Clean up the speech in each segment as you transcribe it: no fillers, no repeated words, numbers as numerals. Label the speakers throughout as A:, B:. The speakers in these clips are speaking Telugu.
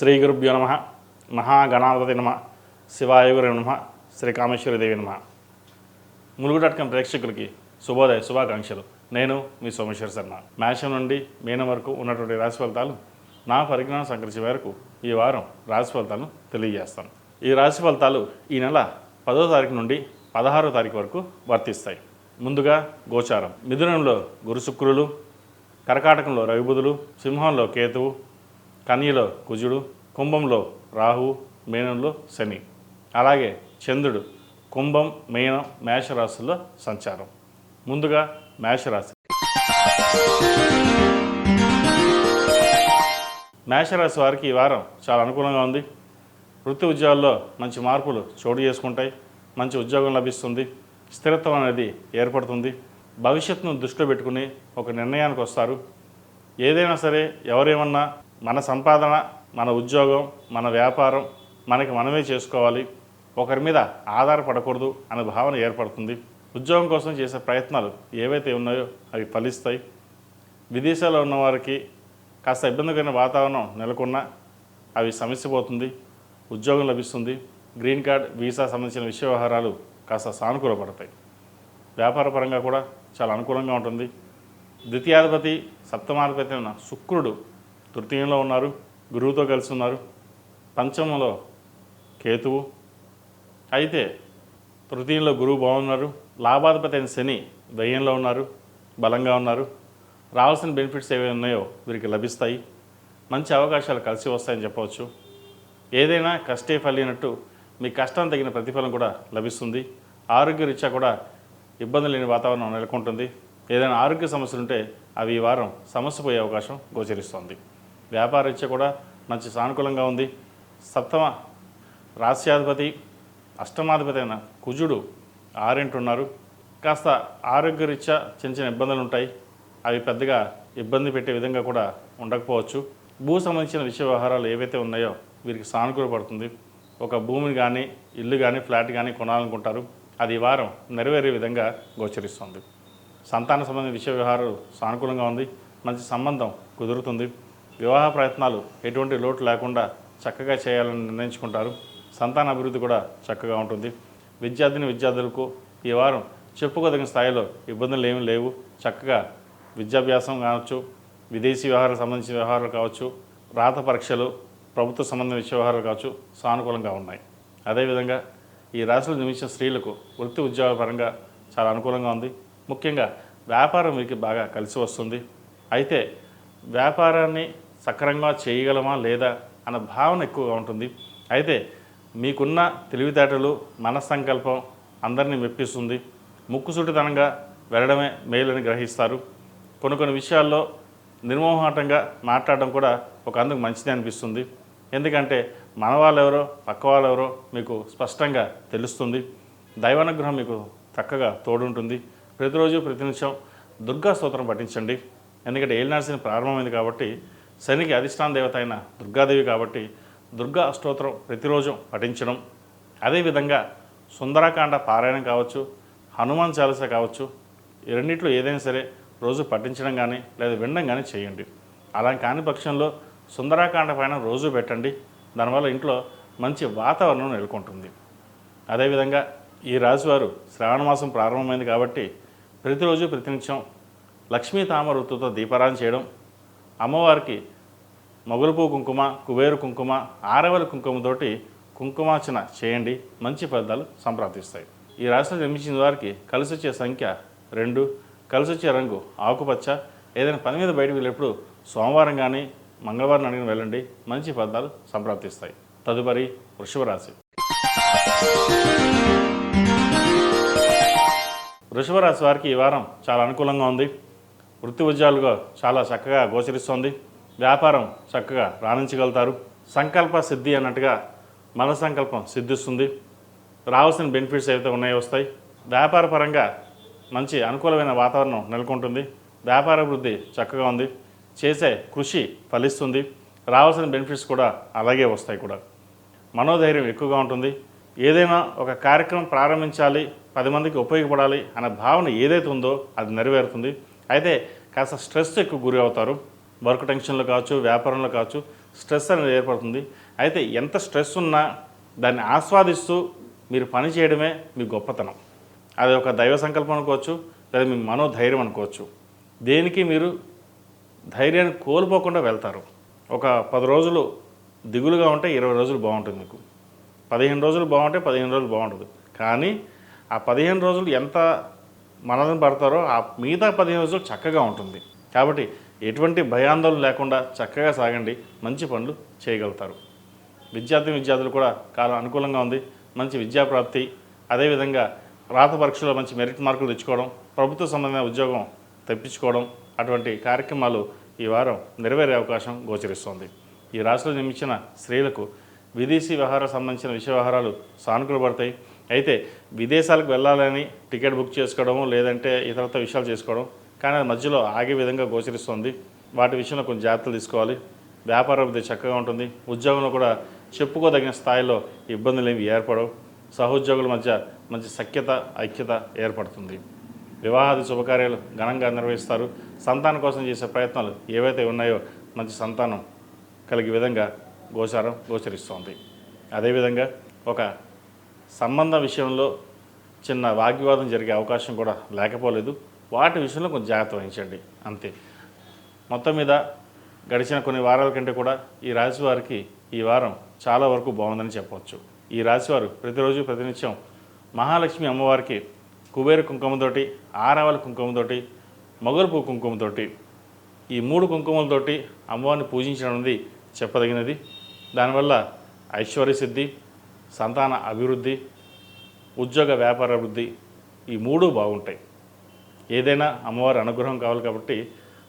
A: శ్రీ గురుభ్యో నమ. మహాగణాధిపతి నమ. శివాయ గురు నమ. శ్రీ కామేశ్వరి దేవి నమ. ములుగు.com ప్రేక్షకులకి శుభోదయ శుభాకాంక్షలు. నేను మీ సోమేశ్వర శర్మ. మేషం నుండి మీనం వరకు ఉన్నటువంటి రాశి ఫలితాలు నా పరిజ్ఞానం సంకరించే మేరకు ఈ వారం రాశి ఫలితాలను తెలియజేస్తాను. ఈ రాశి ఫలితాలు ఈ నెల 10వ తారీఖు నుండి 16వ తారీఖు వరకు వర్తిస్తాయి. ముందుగా గోచారం. మిథునంలో గురు శుక్రులు, కర్కాటకంలో రవిబుధులు, సింహంలో కేతువు, కన్యలో కుజుడు, కుంభంలో రాహు, మీనంలో శని. అలాగే చంద్రుడు కుంభం, మీనం, మేషరాశుల్లో సంచారం. ముందుగా మేషరాశి. మేషరాశి వారికి ఈ వారం చాలా అనుకూలంగా ఉంది. వృత్తి ఉద్యోగాల్లో మంచి మార్పులు చోటు చేసుకుంటాయి. మంచి ఉద్యోగం లభిస్తుంది. స్థిరత్వం అనేది ఏర్పడుతుంది. భవిష్యత్తును దృష్టిలో పెట్టుకుని ఒక నిర్ణయానికి వస్తారు. ఏదైనా సరే ఎవరేమన్నా మన సంపాదన, మన ఉద్యోగం, మన వ్యాపారం మనకి మనమే చేసుకోవాలి, ఒకరి మీద ఆధారపడకూడదు అనే భావన ఏర్పడుతుంది. ఉద్యోగం కోసం చేసే ప్రయత్నాలు ఏవైతే ఉన్నాయో అవి ఫలిస్తాయి. విదేశాల్లో ఉన్నవారికి కాస్త ఇబ్బందికరమైన వాతావరణం నెలకొన్నా అవి సమస్యపోతుంది. ఉద్యోగం లభిస్తుంది. గ్రీన్ కార్డ్, వీసా సంబంధించిన విషయ వ్యవహారాలు కాస్త సానుకూలపడతాయి. వ్యాపార పరంగా కూడా చాలా అనుకూలంగా ఉంటుంది. ద్వితీయాధిపతి సప్తమాధిపతి అయిన శుక్రుడు తృతీయంలో ఉన్నారు, గురువుతో కలిసి ఉన్నారు. పంచమంలో కేతువు. అయితే తృతీయంలో గురువు బాగున్నారు. లాభాధిపతి అయిన శని వ్యయంలో ఉన్నారు, బలంగా ఉన్నారు. రావాల్సిన బెనిఫిట్స్ ఏవి ఉన్నాయో వీరికి లభిస్తాయి. మంచి అవకాశాలు కలిసి వస్తాయని చెప్పవచ్చు. ఏదైనా కష్టే ఫలినట్టు మీ కష్టం తగిన ప్రతిఫలం కూడా లభిస్తుంది. ఆరోగ్యరీత్యా కూడా ఇబ్బంది లేని వాతావరణం నెలకొంటుంది. ఏదైనా ఆరోగ్య సమస్యలు ఉంటే అవి ఈ వారం సమస్య పోయే అవకాశం గోచరిస్తుంది. వ్యాపారరీత్యా కూడా మంచి సానుకూలంగా ఉంది. సప్తమ రాశ్యాధిపతి అష్టమాధిపతి అయిన కుజుడు ఆరింటున్నారు. కాస్త ఆరోగ్యరీత్యా చిన్న చిన్న ఇబ్బందులు ఉంటాయి. అవి పెద్దగా ఇబ్బంది పెట్టే విధంగా కూడా ఉండకపోవచ్చు. భూ సంబంధించిన విషయ వ్యవహారాలు ఏవైతే ఉన్నాయో వీరికి సానుకూలపడుతుంది. ఒక భూమిని కానీ, ఇల్లు కానీ, ఫ్లాట్ కానీ కొనాలనుకుంటారు. అది ఈ వారం నెరవేరే విధంగా గోచరిస్తుంది. సంతాన సంబంధించిన విషయ వ్యవహారాలు సానుకూలంగా ఉంది. మంచి సంబంధం కుదురుతుంది. వివాహ ప్రయత్నాలు ఎటువంటి లోటు లేకుండా చక్కగా చేయాలని నిర్ణయించుకుంటారు. సంతాన అభివృద్ధి కూడా చక్కగా ఉంటుంది. విద్యార్థులకు ఈ వారం చెప్పుకోదగిన స్థాయిలో ఇబ్బందులు ఏమీ లేవు. చక్కగా విద్యాభ్యాసం కావచ్చు, విదేశీ వ్యవహారాలకు సంబంధించిన వ్యవహారాలు కావచ్చు, రాత పరీక్షలు, ప్రభుత్వ సంబంధించిన విషయ వ్యవహారాలు కావచ్చు సానుకూలంగా ఉన్నాయి. అదేవిధంగా ఈ రాశిలో జన్మించిన స్త్రీలకు వృత్తి ఉద్యోగ పరంగా చాలా అనుకూలంగా ఉంది. ముఖ్యంగా వ్యాపారం వీరికి బాగా కలిసి వస్తుంది. అయితే వ్యాపారాన్ని సక్రమంగా చేయగలమా లేదా అన్న భావన ఎక్కువగా ఉంటుంది. అయితే మీకున్న తెలివితేటలు, మనస్సంకల్పం అందరినీ మెప్పిస్తుంది. ముక్కుసూటితనంగా వెళ్ళడమే మేలని గ్రహిస్తారు. కొన్ని విషయాల్లో నిర్మోహాటంగా మాట్లాడడం కూడా ఒక అందుకు మంచిది అనిపిస్తుంది. ఎందుకంటే మన వాళ్ళెవరో పక్క వాళ్ళెవరో మీకు స్పష్టంగా తెలుస్తుంది. దైవానుగ్రహం మీకు చక్కగా తోడుంటుంది. ప్రతిరోజు ప్రతినిమిషం దుర్గా స్తోత్రం పఠించండి. ఎందుకంటే ఏలినాటి శని ప్రారంభమైంది కాబట్టి, శనికి అధిష్టాన దేవత అయిన దుర్గాదేవి కాబట్టి దుర్గా అష్టోత్తరం ప్రతిరోజు పఠించడం, అదేవిధంగా సుందరకాండ పారాయణం కావచ్చు, హనుమాన్ చాలీసా కావచ్చు, ఈ రెండిట్లో ఏదైనా సరే రోజు పఠించడం కానీ లేదా వినడం కానీ చేయండి. అలా కాని పక్షంలో సుందరకాండ పైన రోజు పెట్టండి. దానివల్ల ఇంట్లో మంచి వాతావరణం నెలకొంటుంది. అదేవిధంగా ఈ రాశివారు శ్రావణ మాసం ప్రారంభమైంది కాబట్టి ప్రతిరోజు ప్రతినిత్యం లక్ష్మీ తామర వృత్తుతో దీపారాధన చేయడం, అమ్మవారికి మొగలుపూ కుంకుమ, కుబేరు కుంకుమ, ఆరవల కుంకుమతోటి కుంకుమార్చన చేయండి. మంచి ఫలితాలు సంప్రాప్తిస్తాయి. ఈ రాశిలో జన్మించిన వారికి కలిసి వచ్చే సంఖ్య 2, కలిసి వచ్చే రంగు ఆకుపచ్చ. ఏదైనా పని మీద బయటకు వెళ్ళేప్పుడు సోమవారం కానీ మంగళవారం అడిగిన వెళ్ళండి. మంచి ఫలితాలు సంప్రాప్తిస్తాయి. తదుపరి వృషభ రాశి. వృషభ రాశి వారికి ఈ వారం చాలా అనుకూలంగా ఉంది. వృత్తి ఉద్యోగాలుగా చాలా చక్కగా గోచరిస్తోంది. వ్యాపారం చక్కగా రాణించగలుగుతారు. సంకల్ప సిద్ధి అన్నట్టుగా మన సంకల్పం సిద్ధిస్తుంది. రావాల్సిన బెనిఫిట్స్ ఏవైతే ఉన్నాయో వస్తాయి. వ్యాపార పరంగా మంచి అనుకూలమైన వాతావరణం నెలకొంటుంది. వ్యాపార వృద్ధి చక్కగా ఉంది. చేసే కృషి ఫలిస్తుంది. రావాల్సిన బెనిఫిట్స్ కూడా అలాగే వస్తాయి కూడా. మనోధైర్యం ఎక్కువగా ఉంటుంది. ఏదైనా ఒక కార్యక్రమం ప్రారంభించాలి, 10 మందికి ఉపయోగపడాలి అనే భావన ఏదైతే ఉందో అది నెరవేరుతుంది. అయితే కాస్త స్ట్రెస్ ఎక్కువ గురి అవుతారు. వర్క్ టెన్షన్లో కావచ్చు, వ్యాపారంలో కావచ్చు, స్ట్రెస్ అనేది ఏర్పడుతుంది. అయితే ఎంత స్ట్రెస్ ఉన్నా దాన్ని ఆస్వాదిస్తూ మీరు పని చేయడమే మీ గొప్పతనం. అది ఒక దైవ సంకల్పం అనుకోవచ్చు, లేదా మీ మనోధైర్యం అనుకోవచ్చు. దేనికి మీరు ధైర్యాన్ని కోల్పోకుండా వెళ్తారు. ఒక 10 రోజులు దిగులుగా ఉంటే 20 రోజులు బాగుంటుంది మీకు. 15 రోజులు బాగుంటే 15 రోజులు బాగుంటుంది. కానీ ఆ 15 రోజులు ఎంత మనల్ని పడతారో ఆ మిగతా 15 రోజులు చక్కగా ఉంటుంది. కాబట్టి ఎటువంటి భయాందోళన లేకుండా చక్కగా సాగండి, మంచి పనులు చేయగలుగుతారు. విద్యార్థులు కూడా కాలం అనుకూలంగా ఉంది. మంచి విద్యాప్రాప్తి, అదేవిధంగా రాత పరీక్షలో మంచి మెరిట్ మార్కులు తెచ్చుకోవడం, ప్రభుత్వ సంబంధమైన ఉద్యోగం తెప్పించుకోవడం, అటువంటి కార్యక్రమాలు ఈ వారం నెరవేరే అవకాశం గోచరిస్తోంది. ఈ రాశిలో జన్మించిన స్త్రీలకు విదేశీ వ్యవహారాలకు సంబంధించిన విషయ వ్యవహారాలు సానుకూలపడతాయి. అయితే విదేశాలకు వెళ్ళాలని టికెట్ బుక్ చేసుకోవడము, లేదంటే ఇతరత్ర విషయాలు చేసుకోవడం, కానీ అది మధ్యలో ఆగే విధంగా గోచరిస్తుంది. వాటి విషయంలో కొంచెం జాగ్రత్తలు తీసుకోవాలి. వ్యాపార అభివృద్ధి చక్కగా ఉంటుంది. ఉద్యోగంలో కూడా చెప్పుకోదగిన స్థాయిలో ఇబ్బందులు ఏమి ఏర్పడవు. సహోద్యోగుల మధ్య మంచి సఖ్యత, ఐక్యత ఏర్పడుతుంది. వివాహాది శుభకార్యాలు ఘనంగా నిర్వహిస్తారు. సంతానం కోసం చేసే ప్రయత్నాలు ఏవైతే ఉన్నాయో మంచి సంతానం కలిగే విధంగా గోచరిస్తోంది. అదేవిధంగా ఒక సంబంధ విషయంలో చిన్న వాగ్వివాదం జరిగే అవకాశం కూడా లేకపోలేదు. వాటి విషయంలో కొంచెం జాగ్రత్త వహించండి, అంతే. మొత్తం మీద గడిచిన కొన్ని వారాల కంటే కూడా ఈ రాశి వారికి ఈ వారం చాలా వరకు బాగుందని చెప్పవచ్చు. ఈ రాశివారు ప్రతిరోజు ప్రతినిత్యం మహాలక్ష్మి అమ్మవారికి కుబేర కుంకుమతోటి, ఆరావళి కుంకుమతోటి, మొగలుపు కుంకుమతోటి, ఈ 3 కుంకుమలతోటి అమ్మవారిని పూజించడం అనేది చెప్పదగినది. దానివల్ల ఐశ్వర్య సిద్ధి, సంతాన అభివృద్ధి, ఉద్యోగ వ్యాపార అభివృద్ధి, ఈ 3 బాగుంటాయి. ఏదైనా అమ్మవారి అనుగ్రహం కావాలి కాబట్టి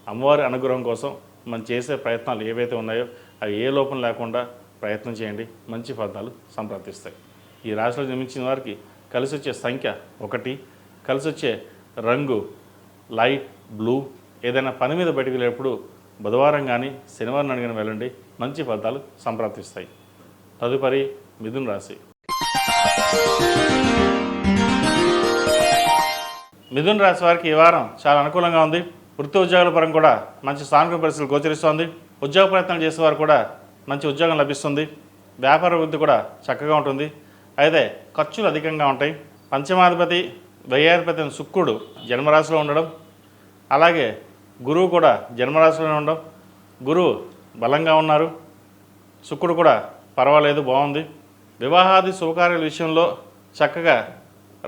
A: అమ్మవారి అనుగ్రహం కోసం మనం చేసే ప్రయత్నాలు ఏవైతే ఉన్నాయో అవి ఏ లోపం లేకుండా ప్రయత్నం చేయండి, మంచి ఫలితాలు సంప్రాప్తిస్తాయి. ఈ రాశిలో జన్మించిన వారికి కలిసి వచ్చే సంఖ్య 1, కలిసి వచ్చే రంగు లైట్ బ్లూ. ఏదైనా పని మీద బయటకు వెళ్ళేటప్పుడు బుధవారం కానీ శనివారం నాడు కానీ వెళ్ళండి, మంచి ఫలితాలు సంప్రాప్తిస్తాయి. తదుపరి మిథున రాశి. మిథున రాశి వారికి ఈ వారం చాలా అనుకూలంగా ఉంది. వృత్తి ఉద్యోగాల పరంగా కూడా మంచి సానుకూల పరిస్థితులు గోచరిస్తోంది. ఉద్యోగ ప్రయత్నాలు చేసేవారు కూడా మంచి ఉద్యోగం లభిస్తుంది. వ్యాపార వృద్ధి కూడా చక్కగా ఉంటుంది. అయితే ఖర్చులు అధికంగా ఉంటాయి. పంచమాధిపతి వ్యయాధిపతి అయిన శుక్రుడు జన్మరాశిలో ఉండడం, అలాగే గురువు కూడా జన్మరాశిలోనే ఉండడం, గురువు బలంగా ఉన్నారు, శుక్రుడు కూడా పర్వాలేదు, బాగుంది. వివాహాది శుభకార్యాల విషయంలో చక్కగా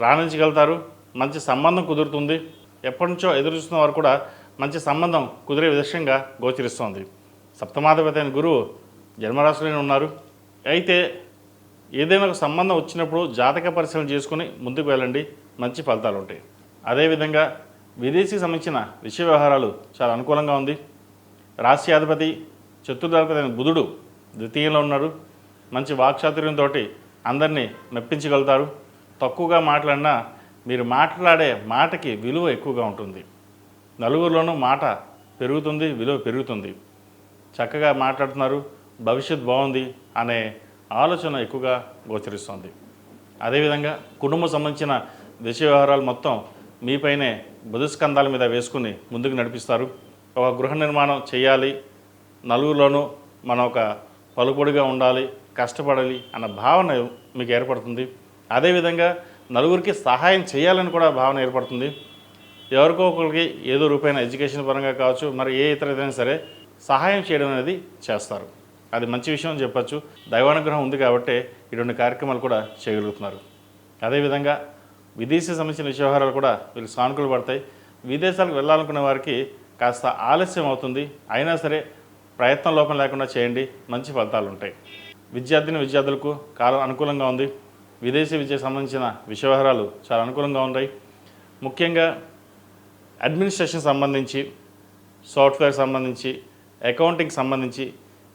A: రాణించగలుగుతారు. మంచి సంబంధం కుదురుతుంది. ఎప్పటి నుంచో ఎదురు చూస్తున్న వారు కూడా మంచి సంబంధం కుదిరే విషయంగా గోచరిస్తోంది. సప్తమాధిపతి అయిన గురువు జన్మరాశిలోనే ఉన్నారు. అయితే ఏదైనా ఒక సంబంధం వచ్చినప్పుడు జాతక పరిశీలన చేసుకుని ముందుకు వెళ్ళండి, మంచి ఫలితాలు ఉంటాయి. అదేవిధంగా విదేశీకి సంబంధించిన విషయ వ్యవహారాలు చాలా అనుకూలంగా ఉంది. రాశ్యాధిపతి చతుర్థాధిపతి అయిన బుధుడు ద్వితీయంలో ఉన్నారు. మంచి వాక్చాతుర్యంతో అందరినీ మెప్పించగలుగుతారు. తక్కువగా మాట్లాడినా మీరు మాట్లాడే మాటకి విలువ ఎక్కువగా ఉంటుంది. నలుగురిలోనూ మాట పెరుగుతుంది, విలువ పెరుగుతుంది. చక్కగా మాట్లాడుతున్నారు, భవిష్యత్ బాగుంది అనే ఆలోచన ఎక్కువగా గోచరిస్తుంది. అదేవిధంగా కుటుంబం సంబంధించిన విషయ వ్యవహారాలు మొత్తం మీపైనే బుధస్కంధాల మీద వేసుకుని ముందుకు నడిపిస్తారు. ఒక గృహ నిర్మాణం చేయాలి, నలుగురిలోనూ మనం ఒక పలుకుబడిగా ఉండాలి, కష్టపడాలి అన్న భావన మీకు ఏర్పడుతుంది. అదేవిధంగా నలుగురికి సహాయం చేయాలని కూడా భావన ఏర్పడుతుంది. ఎవరికో ఒకరికి ఏదో రూపాయన ఎడ్యుకేషన్ పరంగా కావచ్చు, మరి ఏ ఇతర ఏదైనా సరే సహాయం చేయడం అనేది చేస్తారు. అది మంచి విషయం అని చెప్పచ్చు. దైవానుగ్రహం ఉంది కాబట్టి ఇటువంటి కార్యక్రమాలు కూడా చేయగలుగుతున్నారు. అదేవిధంగా విదేశీ సంబంధించిన వ్యవహారాలు కూడా వీళ్ళు సానుకూల పడతాయి. విదేశాలకు వెళ్ళాలనుకునే వారికి కాస్త ఆలస్యం అవుతుంది, అయినా సరే ప్రయత్నం లోపం లేకుండా చేయండి, మంచి ఫలితాలు ఉంటాయి. విద్యార్థులకు కాలం అనుకూలంగా ఉంది. విదేశీ విద్యకు సంబంధించిన విషయ వ్యవహారాలు చాలా అనుకూలంగా ఉన్నాయి. ముఖ్యంగా అడ్మినిస్ట్రేషన్ సంబంధించి, సాఫ్ట్వేర్ సంబంధించి, అకౌంటింగ్ సంబంధించి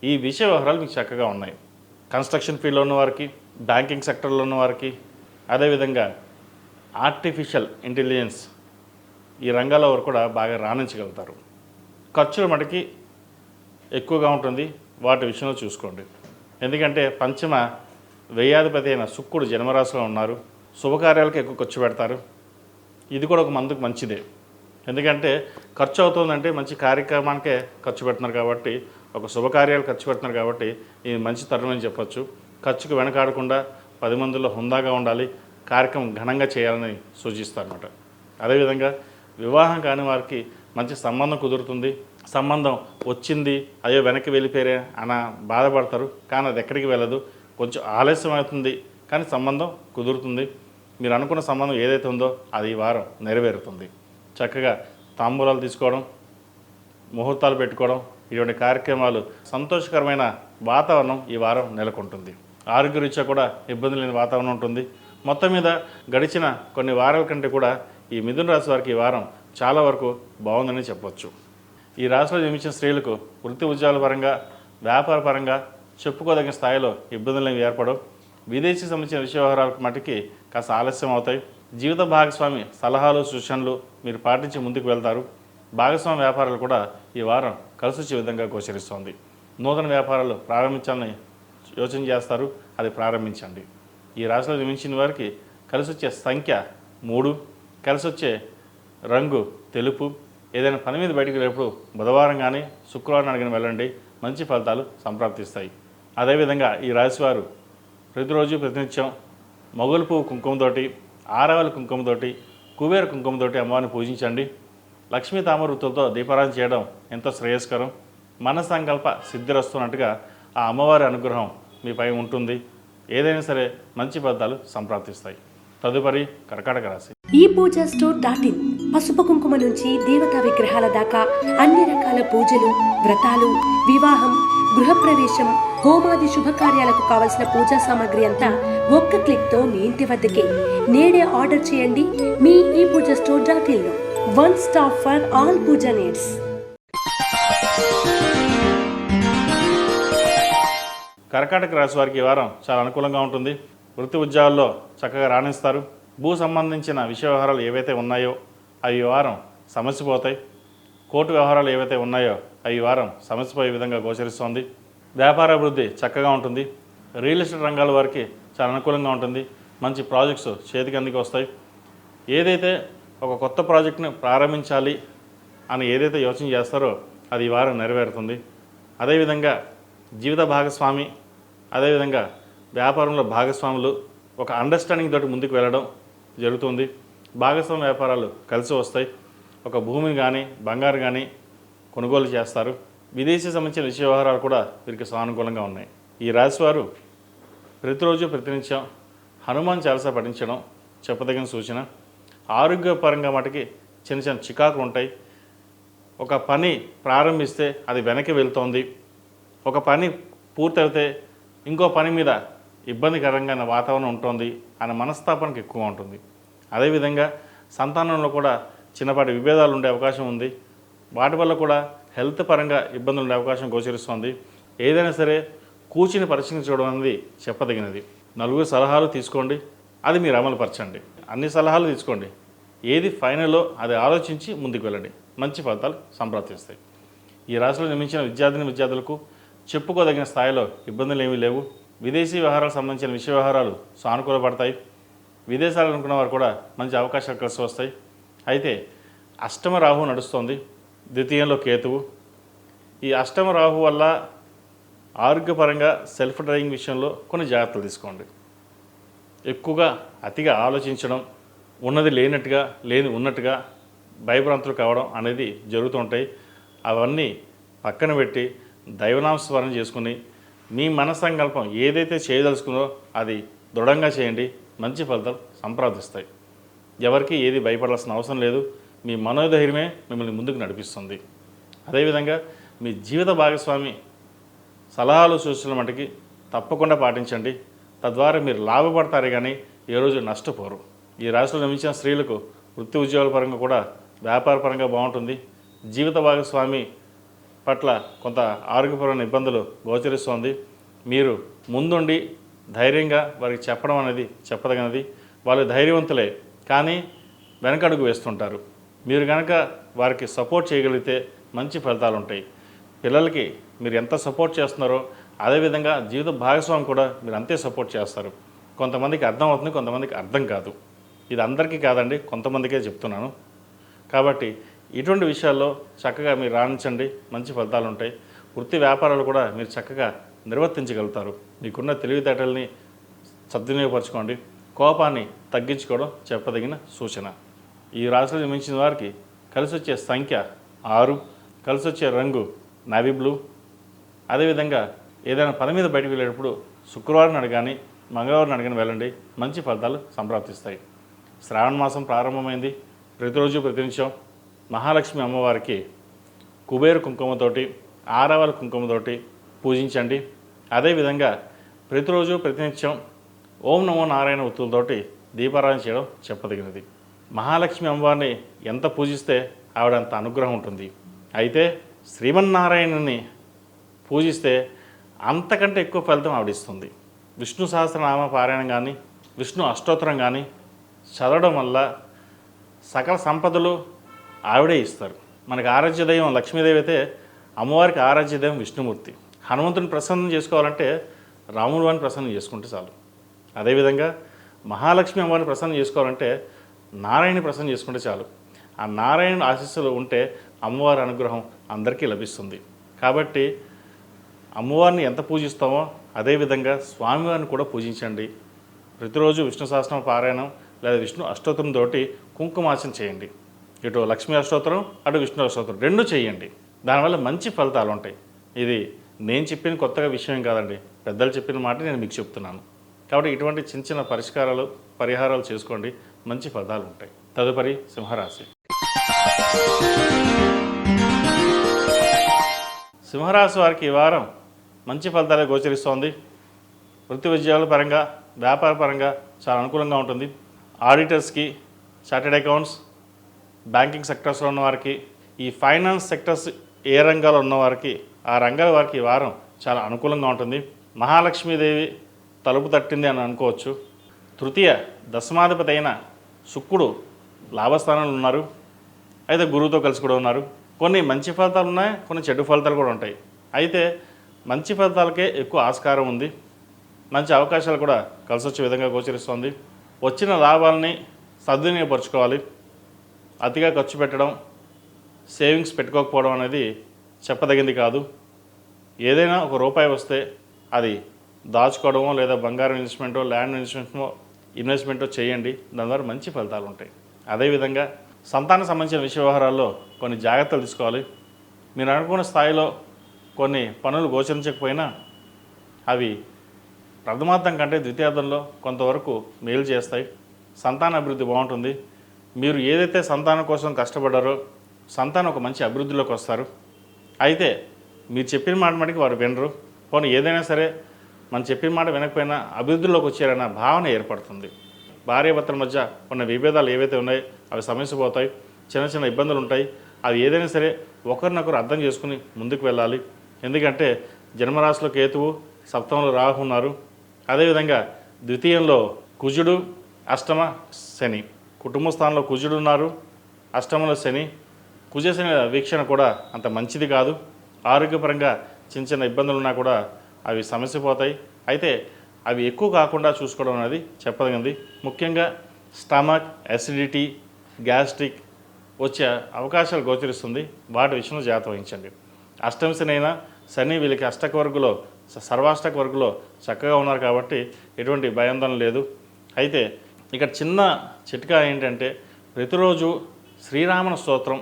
A: ఈ విషయ వ్యవహారాలు మీకు చక్కగా ఉన్నాయి. కన్స్ట్రక్షన్ ఫీల్డ్లో ఉన్న వారికి, బ్యాంకింగ్ సెక్టర్లో ఉన్న వారికి, అదేవిధంగా ఆర్టిఫిషియల్ ఇంటెలిజెన్స్ ఈ రంగాల వారు కూడా బాగా రాణించగలుగుతారు. ఖర్చుల మటుకి ఎక్కువగా ఉంటుంది, వాటి విషయంలో చూసుకోండి. ఎందుకంటే పంచమ వ్యయాధిపతి అయిన శుక్రుడు జన్మరాశిలో ఉన్నారు. శుభకార్యాలకు ఎక్కువ ఖర్చు పెడతారు. ఇది కూడా ఒక మందుకు మంచిదే. ఎందుకంటే ఖర్చు అవుతుందంటే మంచి కార్యక్రమానికే ఖర్చు పెడుతున్నారు కాబట్టి ఒక శుభకార్యాలు ఖర్చు పెడుతున్నారు కాబట్టి ఇది మంచి తరుణం అని చెప్పొచ్చు. ఖర్చుకు వెనకాడకుండా 10 మందిలో హుందాగా ఉండాలి, కార్యక్రమం ఘనంగా చేయాలని సూచిస్తారన్నమాట. అదేవిధంగా వివాహం కాని వారికి మంచి సంబంధం కుదురుతుంది. సంబంధం వచ్చింది, అయ్యో వెనక్కి వెళ్ళిపోయారే అన్న బాధపడతారు, కానీ అది ఎక్కడికి వెళ్ళదు. కొంచెం ఆలస్యం అవుతుంది కానీ సంబంధం కుదురుతుంది. మీరు అనుకున్న సంబంధం ఏదైతే ఉందో అది ఈ వారం నెరవేరుతుంది. చక్కగా తాంబూలాలు తీసుకోవడం, ముహూర్తాలు పెట్టుకోవడం, ఇటువంటి కార్యక్రమాలు సంతోషకరమైన వాతావరణం ఈ వారం నెలకొంటుంది. ఆరోగ్యరీత్యా కూడా ఇబ్బంది లేని వాతావరణం ఉంటుంది. మొత్తం మీద గడిచిన కొన్ని వారాల కంటే కూడా ఈ మిథున రాశి వారికి ఈ వారం చాలా వరకు బాగుందని చెప్పవచ్చు. ఈ రాశిలో జన్మించిన స్త్రీలకు వృత్తి ఉద్యోగాల పరంగా, వ్యాపార పరంగా చెప్పుకోదగిన స్థాయిలో ఇబ్బందులు ఏర్పడవు. విదేశీ సంబంధించిన విషయ వ్యవహారాలకు మటుకి కాస్త ఆలస్యం అవుతాయి. జీవిత భాగస్వామి సలహాలు సూచనలు మీరు పాటించి ముందుకు వెళ్తారు. భాగస్వామి వ్యాపారాలు కూడా ఈ వారం కలిసి వచ్చే విధంగా గోచరిస్తోంది. నూతన వ్యాపారాలు ప్రారంభించాలని యోచన చేస్తారు, అది ప్రారంభించండి. ఈ రాశిలో జన్మించిన వారికి కలిసి వచ్చే సంఖ్య 3, కలిసి వచ్చే రంగు తెలుపు. ఏదైనా పని మీద బయటకు వెళ్ళేప్పుడు బుధవారం కానీ శుక్రవారం అడిగిన వెళ్ళండి, మంచి ఫలితాలు సంప్రాప్తిస్తాయి. అదేవిధంగా ఈ రాశివారు ప్రతిరోజు ప్రతినిత్యం మొగలు పువ్వు కుంకుమతోటి, ఆరవల కుంకుమతోటి, కుబేర కుంకుమతోటి అమ్మవారిని పూజించండి. లక్ష్మీ తామరవృత్తులతో దీపారాధన చేయడం ఎంతో శ్రేయస్కరం. మన సంకల్ప సిద్ధిరస్తున్నట్టుగా ఆ అమ్మవారి అనుగ్రహం మీపై ఉంటుంది. ఏదైనా సరే మంచి ఫలితాలు సంప్రాప్తిస్తాయి. తదుపరి కర్కాటక రాశి.
B: ఈ పూజా స్టోర్ .in పసుపు కుంకుమ నుంచి దేవతా విగ్రహాల దాకా అన్ని రకాల పూజలు, వ్రతాలు, వివాహం, గృహప్రవేశం, హోమాది శుభకార్యాలకు కావలసిన పూజా సామాగ్రి అంతా ఒక్క క్లిక్తో మీ ఇంటి వద్దకే. నేడే ఆర్డర్ చేయండి మీ ఈ పూజా స్టోర్ .in లో. One stop for all puja needs.
A: కర్కాటక రాశి వారికి ఈ వారం చాలా అనుకూలంగా ఉంటుంది. వృత్తి ఉద్యోగాల్లో చక్కగా రాణిస్తారు. భూ సంబంధించిన విషయ వ్యవహారాలు ఏవైతే ఉన్నాయో అవి ఈ వారం సమస్యపోతాయి. కోర్టు వ్యవహారాలు ఏవైతే ఉన్నాయో అవి ఈ వారం సమస్యపోయే విధంగా గోచరిస్తోంది. వ్యాపారాభివృద్ధి చక్కగా ఉంటుంది. రియల్ ఎస్టేట్ రంగాల వారికి చాలా అనుకూలంగా ఉంటుంది. మంచి ప్రాజెక్ట్స్ చేతికి అందుకు వస్తాయి. ఏదైతే ఒక కొత్త ప్రాజెక్ట్ని ప్రారంభించాలి అని ఏదైతే యోచన చేస్తారో అది ఈ వారం నెరవేరుతుంది. అదేవిధంగా జీవిత భాగస్వామి, అదేవిధంగా వ్యాపారంలో భాగస్వాములు ఒక అండర్స్టాండింగ్ తోటి ముందుకు వెళ్ళడం జరుగుతుంది. భాగస్వామి వ్యాపారాలు కలిసి వస్తాయి. ఒక భూమిని కానీ బంగారు కానీ కొనుగోలు చేస్తారు. విదేశీ సంబంధించిన విషయ వ్యవహారాలు కూడా వీరికి సానుకూలంగా ఉన్నాయి. ఈ రాశివారు ప్రతిరోజు ప్రతినిత్యం హనుమాన్ చాలీసా పఠించడం చెప్పదగిన సూచన. ఆరోగ్యపరంగా మటుకి చిన్న చిన్న చికాకులు ఉంటాయి. ఒక పని ప్రారంభిస్తే అది వెనక్కి వెళ్తోంది, ఒక పని పూర్తయితే ఇంకో పని మీద ఇబ్బందికరంగా వాతావరణం ఉంటుంది అనే మనస్తాపనకు ఎక్కువ ఉంటుంది. అదేవిధంగా సంతానంలో కూడా చిన్నపాటి విభేదాలు ఉండే అవకాశం ఉంది. వాటి వల్ల కూడా హెల్త్ పరంగా ఇబ్బందులు ఉండే అవకాశం గోచరిస్తోంది. ఏదైనా సరే కూర్చుని పరిశీలించడం అనేది చెప్పదగినది. నలుగురు సలహాలు తీసుకోండి, అది మీరు అమలుపరచండి. అన్ని సలహాలు తీసుకోండి, ఏది ఫైనల్లో అది ఆలోచించి ముందుకు వెళ్ళండి. మంచి ఫలితాలు సంప్రాప్తిస్తాయి. ఈ రాశిలో నిర్మించిన విద్యార్థులకు చెప్పుకోదగిన స్థాయిలో ఇబ్బందులు ఏమీ లేవు. విదేశీ వ్యవహారాలకు సంబంధించిన విషయ వ్యవహారాలు సానుకూలపడతాయి. విదేశాలు అనుకున్న వారు కూడా మంచి అవకాశాలు కలిసి వస్తాయి. అయితే అష్టమ రాహు నడుస్తోంది, ద్వితీయంలో కేతువు. ఈ అష్టమ రాహు వల్ల ఆరోగ్యపరంగా సెల్ఫ్ డ్రైవింగ్ విషయంలో కొన్ని జాగ్రత్తలు తీసుకోండి. ఎక్కువగా అతిగా ఆలోచించడం, ఉన్నది లేనట్టుగా లేని ఉన్నట్టుగా భయభ్రాంతులు కావడం అనేది జరుగుతుంటాయి. అవన్నీ పక్కన పెట్టి దైవనామస్మరణ చేసుకుని మీ మనసంకల్పం ఏదైతే చేయదలుచుకుందో అది దృఢంగా చేయండి. మంచి ఫలితాలు సంప్రాప్తిస్తాయి. ఎవరికి ఏది భయపడాల్సిన అవసరం లేదు. మీ మనోధైర్యమే మిమ్మల్ని ముందుకు నడిపిస్తుంది. అదేవిధంగా మీ జీవిత భాగస్వామి సలహాలు సూచనల మటుకి తప్పకుండా పాటించండి. తద్వారా మీరు లాభపడతారు కానీ ఏ రోజు నష్టపోరు. ఈ రాశిలో జన్మించిన స్త్రీలకు వృత్తి ఉద్యోగాల పరంగా కూడా వ్యాపార పరంగా బాగుంటుంది. జీవిత భాగస్వామి పట్ల కొంత ఆరోగ్యపరమైన ఇబ్బందులు గోచరిస్తోంది. మీరు ముందుండి ధైర్యంగా వారికి చెప్పడం అనేది చెప్పదగినది. వాళ్ళు ధైర్యవంతులే కానీ వెనకడుగు వేస్తుంటారు. మీరు కనుక వారికి సపోర్ట్ చేయగలిగితే మంచి ఫలితాలు ఉంటాయి. పిల్లలకి మీరు ఎంత సపోర్ట్ చేస్తున్నారో అదేవిధంగా జీవిత భాగస్వామి కూడా మీరు అంతే సపోర్ట్ చేస్తారు. కొంతమందికి అర్థం అవుతుంది, కొంతమందికి అర్థం కాదు. ఇది అందరికీ కాదండి, కొంతమందికే చెప్తున్నాను. కాబట్టి ఇటువంటి విషయాల్లో చక్కగా మీరు రాణించండి, మంచి ఫలితాలు ఉంటాయి. వృత్తి వ్యాపారాలు కూడా మీరు చక్కగా నిర్వర్తించగలుగుతారు. మీకున్న తెలివితేటల్ని సద్వినియోగపరచుకోండి. కోపాన్ని తగ్గించుకోవడం చెప్పదగిన సూచన. ఈ రాశిలో జన్మించిన వారికి కలిసి వచ్చే సంఖ్య 6, కలిసి వచ్చే రంగు నావీ బ్లూ. అదేవిధంగా ఏదైనా పని మీద బయటకు వెళ్ళేటప్పుడు శుక్రవారం నాడు కానీ మంగళవారం నాడు కానీ వెళ్ళండి, మంచి ఫలితాలు సంప్రాప్తిస్తాయి. శ్రావణ మాసం ప్రారంభమైంది. ప్రతిరోజు ప్రతినిత్యం మహాలక్ష్మి అమ్మవారికి కుబేర కుంకుమతోటి, ఆరవల కుంకుమతోటి పూజించండి. అదేవిధంగా ప్రతిరోజు ప్రతినిత్యం ఓం నమో నారాయణ ఒత్తులతోటి దీపారాధన చేయడం చెప్పదగినది. మహాలక్ష్మి అమ్మవారిని ఎంత పూజిస్తే ఆవిడంత అనుగ్రహం ఉంటుంది. అయితే శ్రీమన్నారాయణుని పూజిస్తే అంతకంటే ఎక్కువ ఫలితం ఆవిడిస్తుంది. విష్ణు సహస్రనామ పారాయణం కానీ విష్ణు అష్టోత్తరం కానీ చదవడం వల్ల సకల సంపదలు ఆవిడే ఇస్తారు. మనకి ఆరాధ్య దైవం లక్ష్మీదేవి అయితే అమ్మవారికి ఆరాధ్య దైవం విష్ణుమూర్తి. హనుమంతుని ప్రసన్నం చేసుకోవాలంటే రాముడు వారిని ప్రసన్నం చేసుకుంటే చాలు. అదేవిధంగా మహాలక్ష్మి అమ్మవారిని ప్రసన్నం చేసుకోవాలంటే నారాయణని ప్రసన్నం చేసుకుంటే చాలు. ఆ నారాయణ ఆశీస్సులు ఉంటే అమ్మవారి అనుగ్రహం అందరికీ లభిస్తుంది. కాబట్టి అమ్మవారిని ఎంత పూజిస్తామో అదేవిధంగా స్వామివారిని కూడా పూజించండి. ప్రతిరోజు విష్ణు సహస్రనామ పారాయణం లేదా విష్ణు అష్టోత్తరంతో కుంకుమార్చన చేయండి. ఇటు లక్ష్మీ అష్టోత్తరం అటు విష్ణు అష్టోత్తరం 2 చేయండి. దానివల్ల మంచి ఫలితాలు ఉంటాయి. ఇది నేను చెప్పిన కొత్తగా విషయం కాదండి, పెద్దలు చెప్పిన మాట నేను మీకు చెప్తున్నాను. కాబట్టి ఇటువంటి చిన్న చిన్న పరిహారాలు చేసుకోండి, మంచి ఫలితాలు ఉంటాయి. తదుపరి సింహరాశి. సింహరాశి వారికి ఈ వారం మంచి ఫలితాలే గోచరిస్తోంది. వృత్తి ఉద్యోగాల పరంగా, వ్యాపార పరంగా చాలా అనుకూలంగా ఉంటుంది. ఆడిటర్స్కి, చార్టెడ్ అకౌంట్స్, బ్యాంకింగ్ సెక్టర్స్లో ఉన్నవారికి, ఈ ఫైనాన్స్ సెక్టర్స్ ఏ రంగాల్లో ఉన్నవారికి ఆ రంగాల వారికి ఈ వారం చాలా అనుకూలంగా ఉంటుంది. మహాలక్ష్మీదేవి తలుపు తట్టింది అని అనుకోవచ్చు. తృతీయ దశమాధిపతి అయిన శుక్రుడు లాభస్థానంలో ఉన్నారు. అయితే గురువుతో కలిసి కూడా ఉన్నారు. కొన్ని మంచి ఫలితాలు ఉన్నాయి, కొన్ని చెడు ఫలితాలు కూడా ఉంటాయి. అయితే మంచి ఫలితాలకే ఎక్కువ ఆస్కారం ఉంది. మంచి అవకాశాలు కూడా కలిసి వచ్చే విధంగా గోచరిస్తుంది. వచ్చిన లాభాలని సద్వినియోగపరచుకోవాలి. అతిగా ఖర్చు పెట్టడం, సేవింగ్స్ పెట్టుకోకపోవడం అనేది చెప్పదగింది కాదు. ఏదైనా ఒక రూపాయి వస్తే అది దాచుకోవడమో లేదా బంగారం ఇన్వెస్ట్మెంటో, ల్యాండ్ ఇన్వెస్ట్మెంటో చేయండి. దాని ద్వారా మంచి ఫలితాలు ఉంటాయి. అదేవిధంగా సంతానం సంబంధించిన విషయ వ్యవహారాల్లో కొన్ని జాగ్రత్తలు తీసుకోవాలి. మీరు అనుకున్న స్థాయిలో కొన్ని పనులు గోచరించకపోయినా అవి ప్రథమార్థం కంటే ద్వితీయార్థంలో కొంతవరకు మేలు చేస్తాయి. సంతాన అభివృద్ధి బాగుంటుంది. మీరు ఏదైతే సంతానం కోసం కష్టపడ్డారో సంతానం ఒక మంచి అభివృద్ధిలోకి వస్తారు. అయితే మీరు చెప్పిన మాట మటుకు వారు వినరు. పోనీ ఏదైనా సరే మనం చెప్పిన మాట వినకపోయినా అభివృద్ధిలోకి వచ్చారన్న భావన ఏర్పడుతుంది. భార్యాభర్తల మధ్య ఉన్న విభేదాలు ఏవైతే ఉన్నాయో అవి సమస్యపోతాయి. చిన్న చిన్న ఇబ్బందులు ఉంటాయి. అవి ఏదైనా సరే ఒకరినొకరు అర్థం చేసుకుని ముందుకు వెళ్ళాలి. ఎందుకంటే జన్మరాశిలో కేతువు, సప్తమంలో రాహు ఉన్నారు. అదేవిధంగా ద్వితీయంలో కుజుడు, అష్టమ శని. కుటుంబ స్థానంలో కుజుడు ఉన్నారు, అష్టమంలో శని. కుజశని వీక్షణ కూడా అంత మంచిది కాదు. ఆరోగ్యపరంగా చిన్న చిన్న ఇబ్బందులు ఉన్నా కూడా అవి సమస్యపోతాయి. అయితే అవి ఎక్కువ కాకుండా చూసుకోవడం అనేది చెప్పదగింది. ముఖ్యంగా స్టమక్, అసిడిటీ, గ్యాస్ట్రిక్ వచ్చే అవకాశాలు గోచరిస్తుంది. వాటి విషయంలో జాగ్రత్త వహించండి. అష్టమ శని అయినా శని వీళ్ళకి అష్టక వర్గులో, సర్వాష్టక వర్గులో చక్కగా ఉన్నారు కాబట్టి ఎటువంటి భయాందోళన లేదు. అయితే ఇక్కడ చిన్న చిట్కా ఏంటంటే ప్రతిరోజు శ్రీరామన స్తోత్రం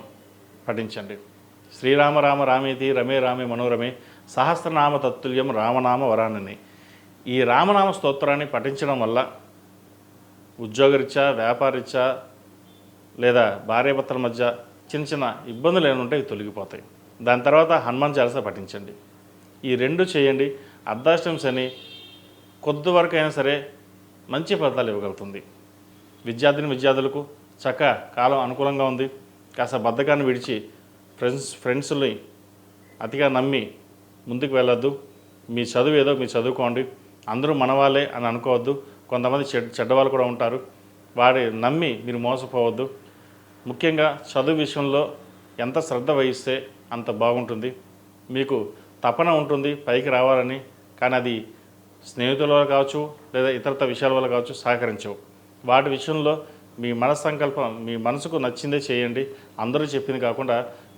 A: పఠించండి. శ్రీరామ రామ రామేతి రమే రామే మనోరమే సహస్రనామ తత్తుల్యం రామనామ వరానని. ఈ రామనామ స్తోత్రాన్ని పఠించడం వల్ల ఉద్యోగరీత్యా, వ్యాపారరీత్యా లేదా భార్యాభర్తల మధ్య చిన్న చిన్న ఇబ్బందులు ఏమైనా ఉంటే తొలగిపోతాయి. దాని తర్వాత హనుమాన్ చాలీసా పఠించండి. ఈ 2 చేయండి. అర్ధాష్టమి శని కొద్ది వరకు అయినా సరే మంచి ఫలితాలు ఇవ్వగలుగుతుంది. విద్యార్థులకు చక్క కాలం అనుకూలంగా ఉంది. కాస్త బద్ధకాన్ని విడిచి ఫ్రెండ్స్ని అతిగా నమ్మి ముందుకు వెళ్ళొద్దు. మీ చదువు ఏదో మీరు చదువుకోండి. అందరూ మనవాళ్ళే అని అనుకోవద్దు. కొంతమంది చెడ్డవాళ్ళు కూడా ఉంటారు. వాడి నమ్మి మీరు మోసపోవద్దు. ముఖ్యంగా చదువు విషయంలో ఎంత శ్రద్ధ వహిస్తే అంత బాగుంటుంది. మీకు తపన ఉంటుంది పైకి రావాలని. కానీ అది స్నేహితుల వల్ల కావచ్చు లేదా ఇతరత విషయాల వల్ల కావచ్చు సహకరించవు. వాటి విషయంలో మీ మనస్సంకల్పం, మీ మనసుకు నచ్చిందే చేయండి. అందరూ చెప్పింది కాకుండా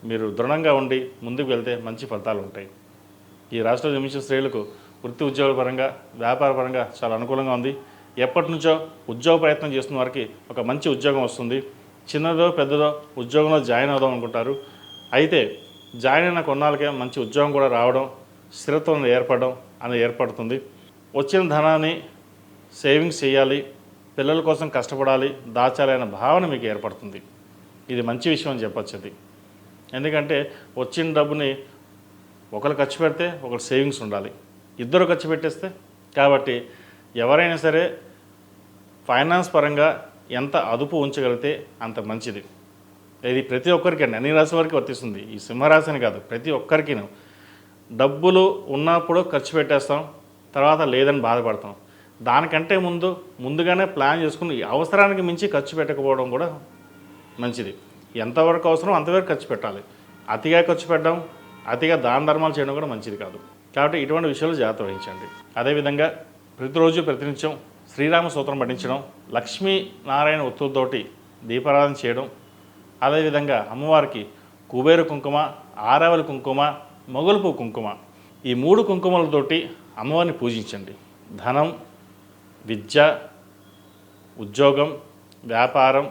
A: మీరు దృఢంగా ఉండి ముందుకు వెళ్తే మంచి ఫలితాలు ఉంటాయి. ఈ రాష్ట్రంలో జన్మించిన స్త్రీలకు వృత్తి ఉద్యోగాల పరంగా వ్యాపార పరంగా చాలా అనుకూలంగా ఉంది. ఎప్పటి నుంచో ఉద్యోగ ప్రయత్నం చేస్తున్న వారికి ఒక మంచి ఉద్యోగం వస్తుంది. చిన్నదో పెద్దదో ఉద్యోగంలో జాయిన్ అవుదాం అనుకుంటారు. అయితే జాయిన్ అయిన కొన్నాళ్ళకే మంచి ఉద్యోగం కూడా రావడం, స్థిరత్వం ఏర్పడడం అనేది ఏర్పడుతుంది. వచ్చిన ధనాన్ని సేవింగ్స్ చేయాలి, పిల్లల కోసం కష్టపడాలి, దాచాలి అనే భావన మీకు ఏర్పడుతుంది. ఇది మంచి విషయం అని చెప్పచ్చు. అది ఎందుకంటే వచ్చిన డబ్బుని ఒకరు ఖర్చు పెడితే ఒకరు సేవింగ్స్ ఉండాలి, ఇద్దరు ఖర్చు పెట్టేస్తే. కాబట్టి ఎవరైనా సరే ఫైనాన్స్ పరంగా ఎంత అదుపు ఉంచగలిగితే అంత మంచిది. ఇది ప్రతి ఒక్కరికి అండి, అన్ని రాశి వారికి వర్తిస్తుంది. ఈ సింహరాశి అని కాదు, ప్రతి ఒక్కరికి. డబ్బులు ఉన్నప్పుడు ఖర్చు పెట్టేస్తాం, తర్వాత లేదని బాధపడతాం. దానికంటే ముందుగానే ప్లాన్ చేసుకుని అవసరానికి మించి ఖర్చు పెట్టకపోవడం కూడా మంచిది. ఎంతవరకు అవసరం అంతవరకు ఖర్చు పెట్టాలి. అతిగా ఖర్చు పెట్టడం, అతిగా దాన ధర్మాలు చేయడం కూడా మంచిది కాదు. కాబట్టి ఇటువంటి విషయాలు జాగ్రత్త వహించండి. అదేవిధంగా ప్రతిరోజు ప్రతినిత్యం శ్రీరామ స్తోత్రం పఠించడం, లక్ష్మీనారాయణ ఒత్తులతోటి దీపారాధన చేయడం, అదేవిధంగా అమ్మవారికి కుబేర కుంకుమ, ఆరావళి కుంకుమ, మొగలుపు కుంకుమ, ఈ 3 కుంకుమలతోటి అమ్మవారిని పూజించండి. ధనం, విద్య, ఉద్యోగం, వ్యాపారం,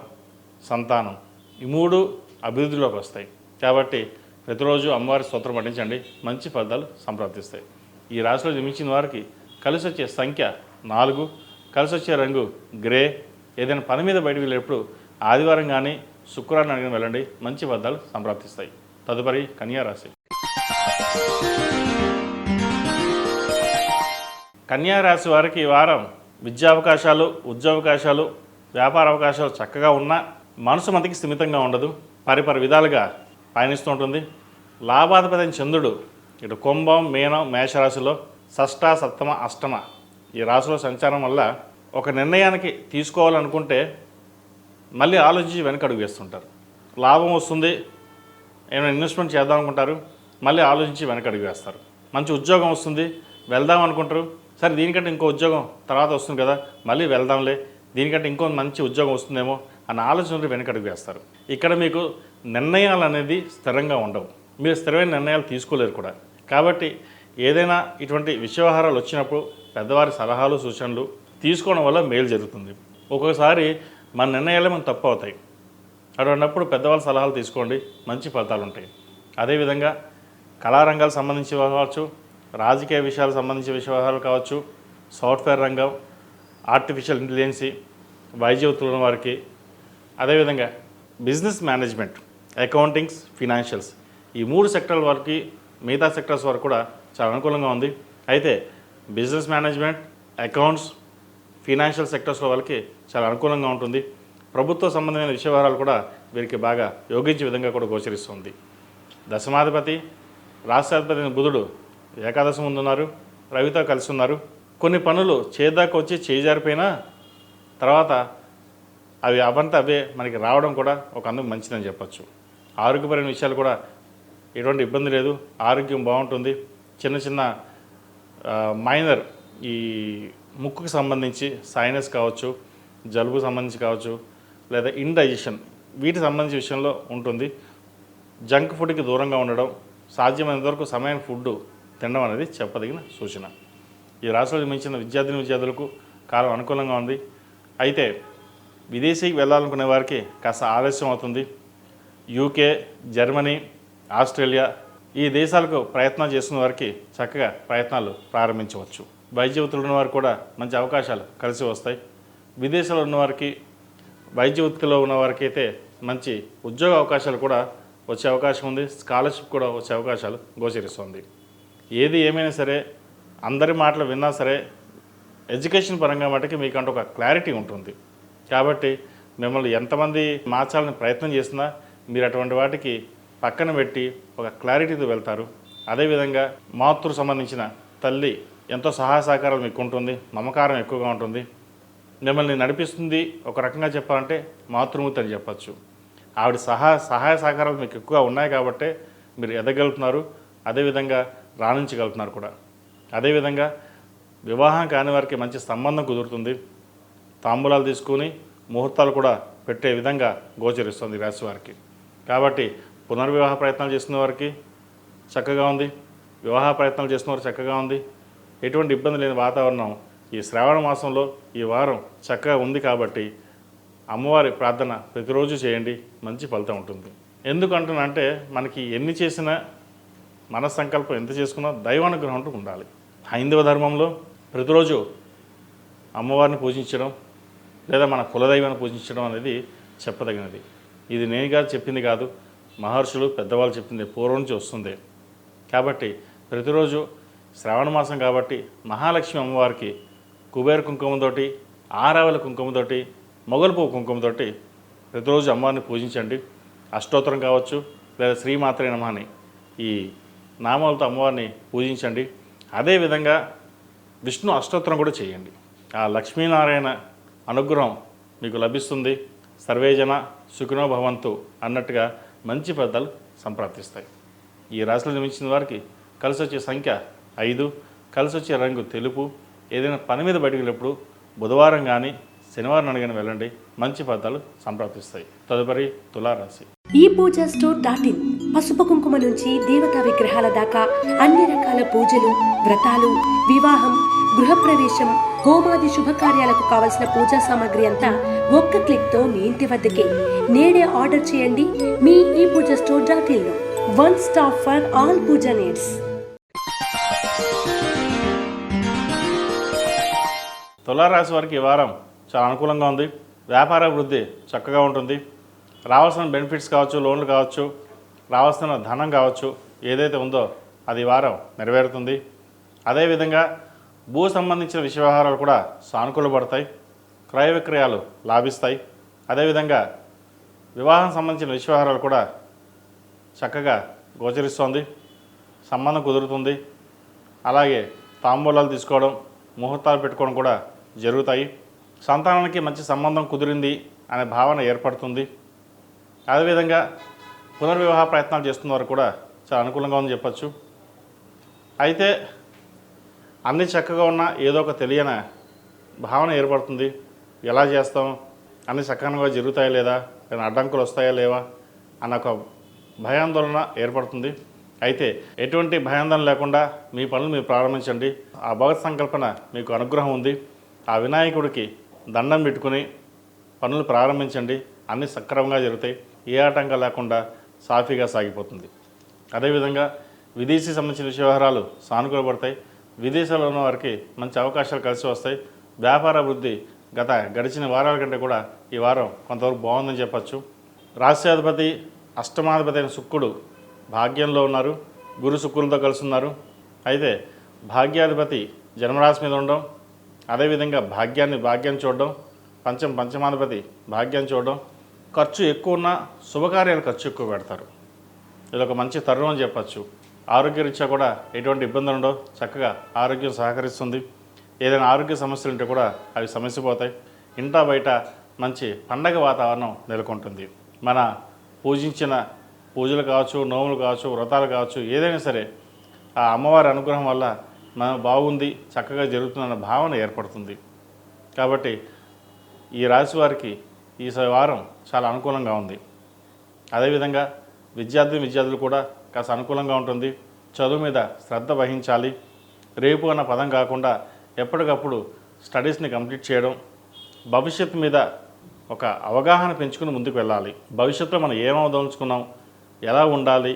A: సంతానం ఈ 3 అభివృద్ధిలోకి వస్తాయి. కాబట్టి ప్రతిరోజు అమ్మవారి స్తోత్రం పఠించండి, మంచి ఫలితాలు సంప్రాప్తిస్తాయి. ఈ రాశిలో జన్మించిన వారికి కలిసి వచ్చే సంఖ్య 4, కలిసి వచ్చే రంగు గ్రే. ఏదైనా పని మీద బయటకు వెళ్ళేటప్పుడు ఆదివారం కానీ శుక్రవారం అడిగిన వెళ్ళండి, మంచి ఫలితాలు సంప్రాప్తిస్తాయి. తదుపరి కన్యా రాశి. కన్యా రాశి వారికి ఈ వారం విద్యా అవకాశాలు, ఉద్యోగావకాశాలు, వ్యాపార అవకాశాలు చక్కగా ఉన్నా మనసు మతికి స్థిమితంగా ఉండదు. పరిపరి విధాలుగా పయనిస్తూ ఉంటుంది. లాభాధిపతి చంద్రుడు ఇటు కుంభం, మీనం, మేషరాశిలో షష్ఠ, సప్తమ, అష్టమ ఈ రాశిలో సంచారం వల్ల ఒక నిర్ణయానికి తీసుకోవాలనుకుంటే మళ్ళీ ఆలోచించి వెనకడుగు వేస్తుంటారు. లాభం వస్తుంది, ఏమైనా ఇన్వెస్ట్మెంట్ చేద్దాం అనుకుంటారు, మళ్ళీ ఆలోచించి వెనకడుగు వేస్తారు. మంచి ఉద్యోగం వస్తుంది, వెళ్దాం అనుకుంటారు, సరే దీనికంటే ఇంకో ఉద్యోగం తర్వాత వస్తుంది కదా, మళ్ళీ వెళ్దాంలే, దీనికంటే ఇంకో మంచి ఉద్యోగం వస్తుందేమో అన్న ఆలోచనలు వెనకడుగు వేస్తారు. ఇక్కడ మీకు నిర్ణయాలు అనేది స్థిరంగా ఉండవు, మీరు స్థిరమైన నిర్ణయాలు తీసుకోలేరు కూడా. కాబట్టి ఏదైనా ఇటువంటి విషయవహారాలు వచ్చినప్పుడు పెద్దవారి సలహాలు, సూచనలు తీసుకోవడం వల్ల మేలు జరుగుతుంది. ఒక్కొక్కసారి మన నిర్ణయాలే మనకు తప్పు అవుతాయి. అటువంటిప్పుడు పెద్దవాళ్ళ సలహాలు తీసుకోండి, మంచి ఫలితాలు ఉంటాయి. అదేవిధంగా కళారంగాలకు సంబంధించి కావచ్చు, రాజకీయ విషయాలకు సంబంధించిన విషయాలు కావచ్చు, సాఫ్ట్వేర్ రంగం, ఆర్టిఫిషియల్ ఇంటెలిజెన్సీ, వైద్య వృత్తులు ఉన్న వారికి, అదేవిధంగా బిజినెస్ మేనేజ్మెంట్, అకౌంటింగ్స్, ఫినాన్షియల్స్ ఈ 3 సెక్టర్ల వారికి మిగతా సెక్టర్స్ వరకు కూడా చాలా అనుకూలంగా ఉంది. అయితే బిజినెస్ మేనేజ్మెంట్, అకౌంట్స్, ఫినాన్షియల్ సెక్టర్స్లో వాళ్ళకి చాలా అనుకూలంగా ఉంటుంది. ప్రభుత్వ సంబంధమైన విషయవహారాలు కూడా వీరికి బాగా యోగించే విధంగా కూడా గోచరిస్తుంది. దశమాధిపతి, రాష్ట్రాధిపతి బుధుడు ఏకాదశి ముందున్నారు, రవితో కలిసి ఉన్నారు. కొన్ని పనులు చేదాకా వచ్చి చేజారిపోయినా తర్వాత అవి అవే మనకి రావడం కూడా ఒక అందుకు మంచిదని చెప్పచ్చు. ఆరోగ్యపరమైన విషయాలు కూడా ఎటువంటి ఇబ్బంది లేదు, ఆరోగ్యం బాగుంటుంది. చిన్న చిన్న మైనర్ ఈ ముక్కుకు సంబంధించి సైనస్ కావచ్చు, జలుబు సంబంధించి కావచ్చు, లేదా ఇండైజెషన్ వీటికి సంబంధించిన విషయంలో ఉంటుంది. జంక్ ఫుడ్కి దూరంగా ఉండడం, సాధ్యమైనంత వరకు సమయానికి ఫుడ్ తినడం అనేది చెప్పదగిన సూచన. ఈ రాశిలో మించిన విద్యార్థులకు కాలం అనుకూలంగా ఉంది. అయితే విదేశీకి వెళ్ళాలనుకునే వారికి కాస్త ఆలస్యం అవుతుంది. యూకే, జర్మనీ, ఆస్ట్రేలియా ఈ దేశాలకు ప్రయత్నం చేస్తున్న వారికి చక్కగా ప్రయత్నాలు ప్రారంభించవచ్చు. వైద్య వృత్తులు ఉన్నవారికి కూడా మంచి అవకాశాలు కలిసి వస్తాయి. విదేశాల్లో ఉన్నవారికి, వైద్య వృత్తిలో ఉన్నవారికి అయితే మంచి ఉద్యోగ అవకాశాలు కూడా వచ్చే అవకాశం ఉంది. స్కాలర్షిప్ కూడా వచ్చే అవకాశాలు గోచరిస్తుంది. ఏది ఏమైనా సరే అందరి మాటలు విన్నా సరే ఎడ్యుకేషన్ పరంగా మటుకు మీకంటూ ఒక క్లారిటీ ఉంటుంది. కాబట్టి మిమ్మల్ని ఎంతమంది మార్చాలని ప్రయత్నం చేసినా మీరు అటువంటి వాటికి పక్కన పెట్టి ఒక క్లారిటీతో వెళ్తారు. అదేవిధంగా మాతృ సంబంధించిన తల్లి ఎంతో సహాయ సహకారాలు మీకు ఉంటుంది, మమకారం ఎక్కువగా ఉంటుంది. మిమ్మల్ని నడిపిస్తుంది ఒక రకంగా చెప్పాలంటే మాతృమూర్తి అని చెప్పచ్చు. ఆవిడ సహాయ సహకారాలు మీకు ఎక్కువగా ఉన్నాయి కాబట్టే మీరు ఎదగలుగుతున్నారు, అదేవిధంగా రాణించగలుగుతున్నారు కూడా. అదేవిధంగా వివాహం కాని వారికి మంచి సంబంధం కుదురుతుంది. తాంబూలాలు తీసుకుని ముహూర్తాలు కూడా పెట్టే విధంగా గోచరిస్తుంది రాశి వారికి. కాబట్టి పునర్వివాహ ప్రయత్నాలు చేస్తున్న వారికి చక్కగా ఉంది. వివాహ ప్రయత్నాలు చేస్తున్నవారు చక్కగా ఉంది. ఎటువంటి ఇబ్బంది లేని వాతావరణం ఈ శ్రావణ మాసంలో ఈ వారం చక్కగా ఉంది. కాబట్టి అమ్మవారి ప్రార్థన ప్రతిరోజు చేయండి, మంచి ఫలితం ఉంటుంది. ఎందుకంటున్నా అంటే మనకి ఎన్ని చేసినా మన సంకల్పం ఎంత చేసుకున్నా దైవానుగ్రహం అంటూ ఉండాలి. హైందవ ధర్మంలో ప్రతిరోజు అమ్మవారిని పూజించడం లేదా మన కులదైవాన్ని పూజించడం అనేది చెప్పదగినది. ఇది నేనుగా చెప్పింది కాదు, మహర్షులు పెద్దవాళ్ళు చెప్పింది పూర్వం నుంచి వస్తుంది. కాబట్టి ప్రతిరోజు శ్రావణ మాసం కాబట్టి మహాలక్ష్మి అమ్మవారికి కుబేర కుంకుమతోటి, ఆరావళి కుంకుమతోటి, మొగలు పువ్వు కుంకుమతోటి ప్రతిరోజు అమ్మవారిని పూజించండి. అష్టోత్తరం కావచ్చు లేదా శ్రీమాత్రే నమః అని ఈ నామాలతో అమ్మవారిని పూజించండి. అదేవిధంగా విష్ణు అష్టోత్తరం కూడా చేయండి. ఆ లక్ష్మీనారాయణ అనుగ్రహం మీకు లభిస్తుంది. సర్వేజన సుఖినో భవంతు అన్నట్టుగా మంచి ఫలితాలు సంప్రాప్తిస్తాయి. ఈ రాశిలో జన్మించిన వారికి కలిసి వచ్చే సంఖ్య 5, కలిసి వచ్చే రంగు తెలుపు. ఏదైనా పని మీద బయటకు వెళ్ళినప్పుడు బుధవారం కానీ శనివారం అడిగిన వెళ్ళండి, మంచి ఫలితాలు సంప్రాప్తిస్తాయి. తదుపరి తులారాశి.
B: ఈ పూజా స్టోర్ .in పసుపు కుంకుమ నుంచి దేవతా విగ్రహాల దాకా అన్ని రకాల పూజలు, వ్రతాలు, వివాహం, గృహప్రవేశం, హోమాది శుభకార్యాలకు కావలసిన పూజా సామాగ్రి అంతా ఒక్క క్లిక్తో మీ ఇంటి వద్దకే. నేడే ఆర్డర్ చేయండి మీ ఈ పూజా స్టోర్ .in లో. One stop for all puja needs.
A: తులారాశి వారికి ఈ వారం చాలా అనుకూలంగా ఉంది. వ్యాపార వృద్ధి చక్కగా ఉంటుంది. రావాల్సిన బెనిఫిట్స్ కావచ్చు, లోన్లు కావచ్చు, రావాల్సిన ధనం కావచ్చు, ఏదైతే ఉందో అది వారం నెరవేరుతుంది. అదేవిధంగా భూ సంబంధించిన విషయ వ్యవహారాలు కూడా సానుకూలపడతాయి. క్రయ విక్రయాలు లాభిస్తాయి. అదేవిధంగా వివాహం సంబంధించిన విషయ వ్యవహారాలు కూడా చక్కగా గోచరిస్తోంది. సంబంధం కుదురుతుంది. అలాగే తాంబూలాలు తీసుకోవడం, ముహూర్తాలు పెట్టుకోవడం కూడా జరుగుతాయి. సంతానానికి మంచి సంబంధం కుదిరింది అనే భావన ఏర్పడుతుంది. అదేవిధంగా పునర్వివాహ ప్రయత్నాలు చేస్తున్నవారు కూడా చాలా అనుకూలంగా ఉందని చెప్పచ్చు. అయితే అన్నీ చక్కగా ఉన్నా ఏదో ఒక తెలియని భావన ఏర్పడుతుంది. ఎలా చేస్తాం, అన్నీ సక్రమంగా జరుగుతాయా లేదా, ఏమైనా అడ్డంకులు వస్తాయా లేవా అన్న ఒక భయాందోళన ఏర్పడుతుంది. అయితే ఎటువంటి భయాందోళన లేకుండా మీ పనులు మీరు ప్రారంభించండి. ఆ భగవత్ సంకల్పన మీకు అనుగ్రహం ఉంది. ఆ వినాయకుడికి దండం పెట్టుకుని పనులు ప్రారంభించండి. అన్నీ సక్రమంగా జరుగుతాయి. ఏ ఆటంకం లేకుండా సాఫీగా సాగిపోతుంది. అదేవిధంగా విదేశీ సంబంధించిన వ్యవహారాలు సానుకూలపడతాయి. విదేశాల్లో ఉన్న వారికి మంచి అవకాశాలు కలిసి వస్తాయి. వ్యాపార వృద్ధి గడిచిన వారాల కంటే కూడా ఈ వారం కొంతవరకు బాగుందని చెప్పచ్చు. రాష్ట్రాధిపతి అష్టమాధిపతి అయిన శుక్రుడు భాగ్యంలో ఉన్నారు. గురు శుక్రులతో కలిసి ఉన్నారు. అయితే భాగ్యాధిపతి జన్మరాశి మీద ఉండడం, అదేవిధంగా భాగ్యాన్ని చూడడం, పంచమాధిపతి భాగ్యాన్ని చూడడం, ఖర్చు ఎక్కువ ఉన్న శుభకార్యాలు ఖర్చు ఎక్కువ పెడతారు. ఇది ఒక మంచి తరుణం అని చెప్పచ్చు. ఆరోగ్యరీత్యా కూడా ఎటువంటి ఇబ్బందులు ఉండవు. చక్కగా ఆరోగ్యం సహకరిస్తుంది. ఏదైనా ఆరోగ్య సమస్యలు ఉంటే కూడా అవి సమస్యపోతాయి. ఇంటా బయట మంచి పండగ వాతావరణం నెలకొంటుంది. మన పూజించిన పూజలు కావచ్చు, నోములు కావచ్చు, వ్రతాలు కావచ్చు, ఏదైనా సరే ఆ అమ్మవారి అనుగ్రహం వల్ల మనం బాగుంది, చక్కగా జరుగుతుందన్న భావన ఏర్పడుతుంది. కాబట్టి ఈ రాశి వారికి ఈ వారం చాలా అనుకూలంగా ఉంది. అదేవిధంగా విద్యార్థులు కూడా కాస్త అనుకూలంగా ఉంటుంది. చదువు మీద శ్రద్ధ వహించాలి. రేపు అన్న పదం కాకుండా ఎప్పటికప్పుడు స్టడీస్ని కంప్లీట్ చేయడం, భవిష్యత్తు మీద ఒక అవగాహన పెంచుకుని ముందుకు వెళ్ళాలి. భవిష్యత్తులో మనం ఏమవదలుచుకున్నాం, ఎలా ఉండాలి,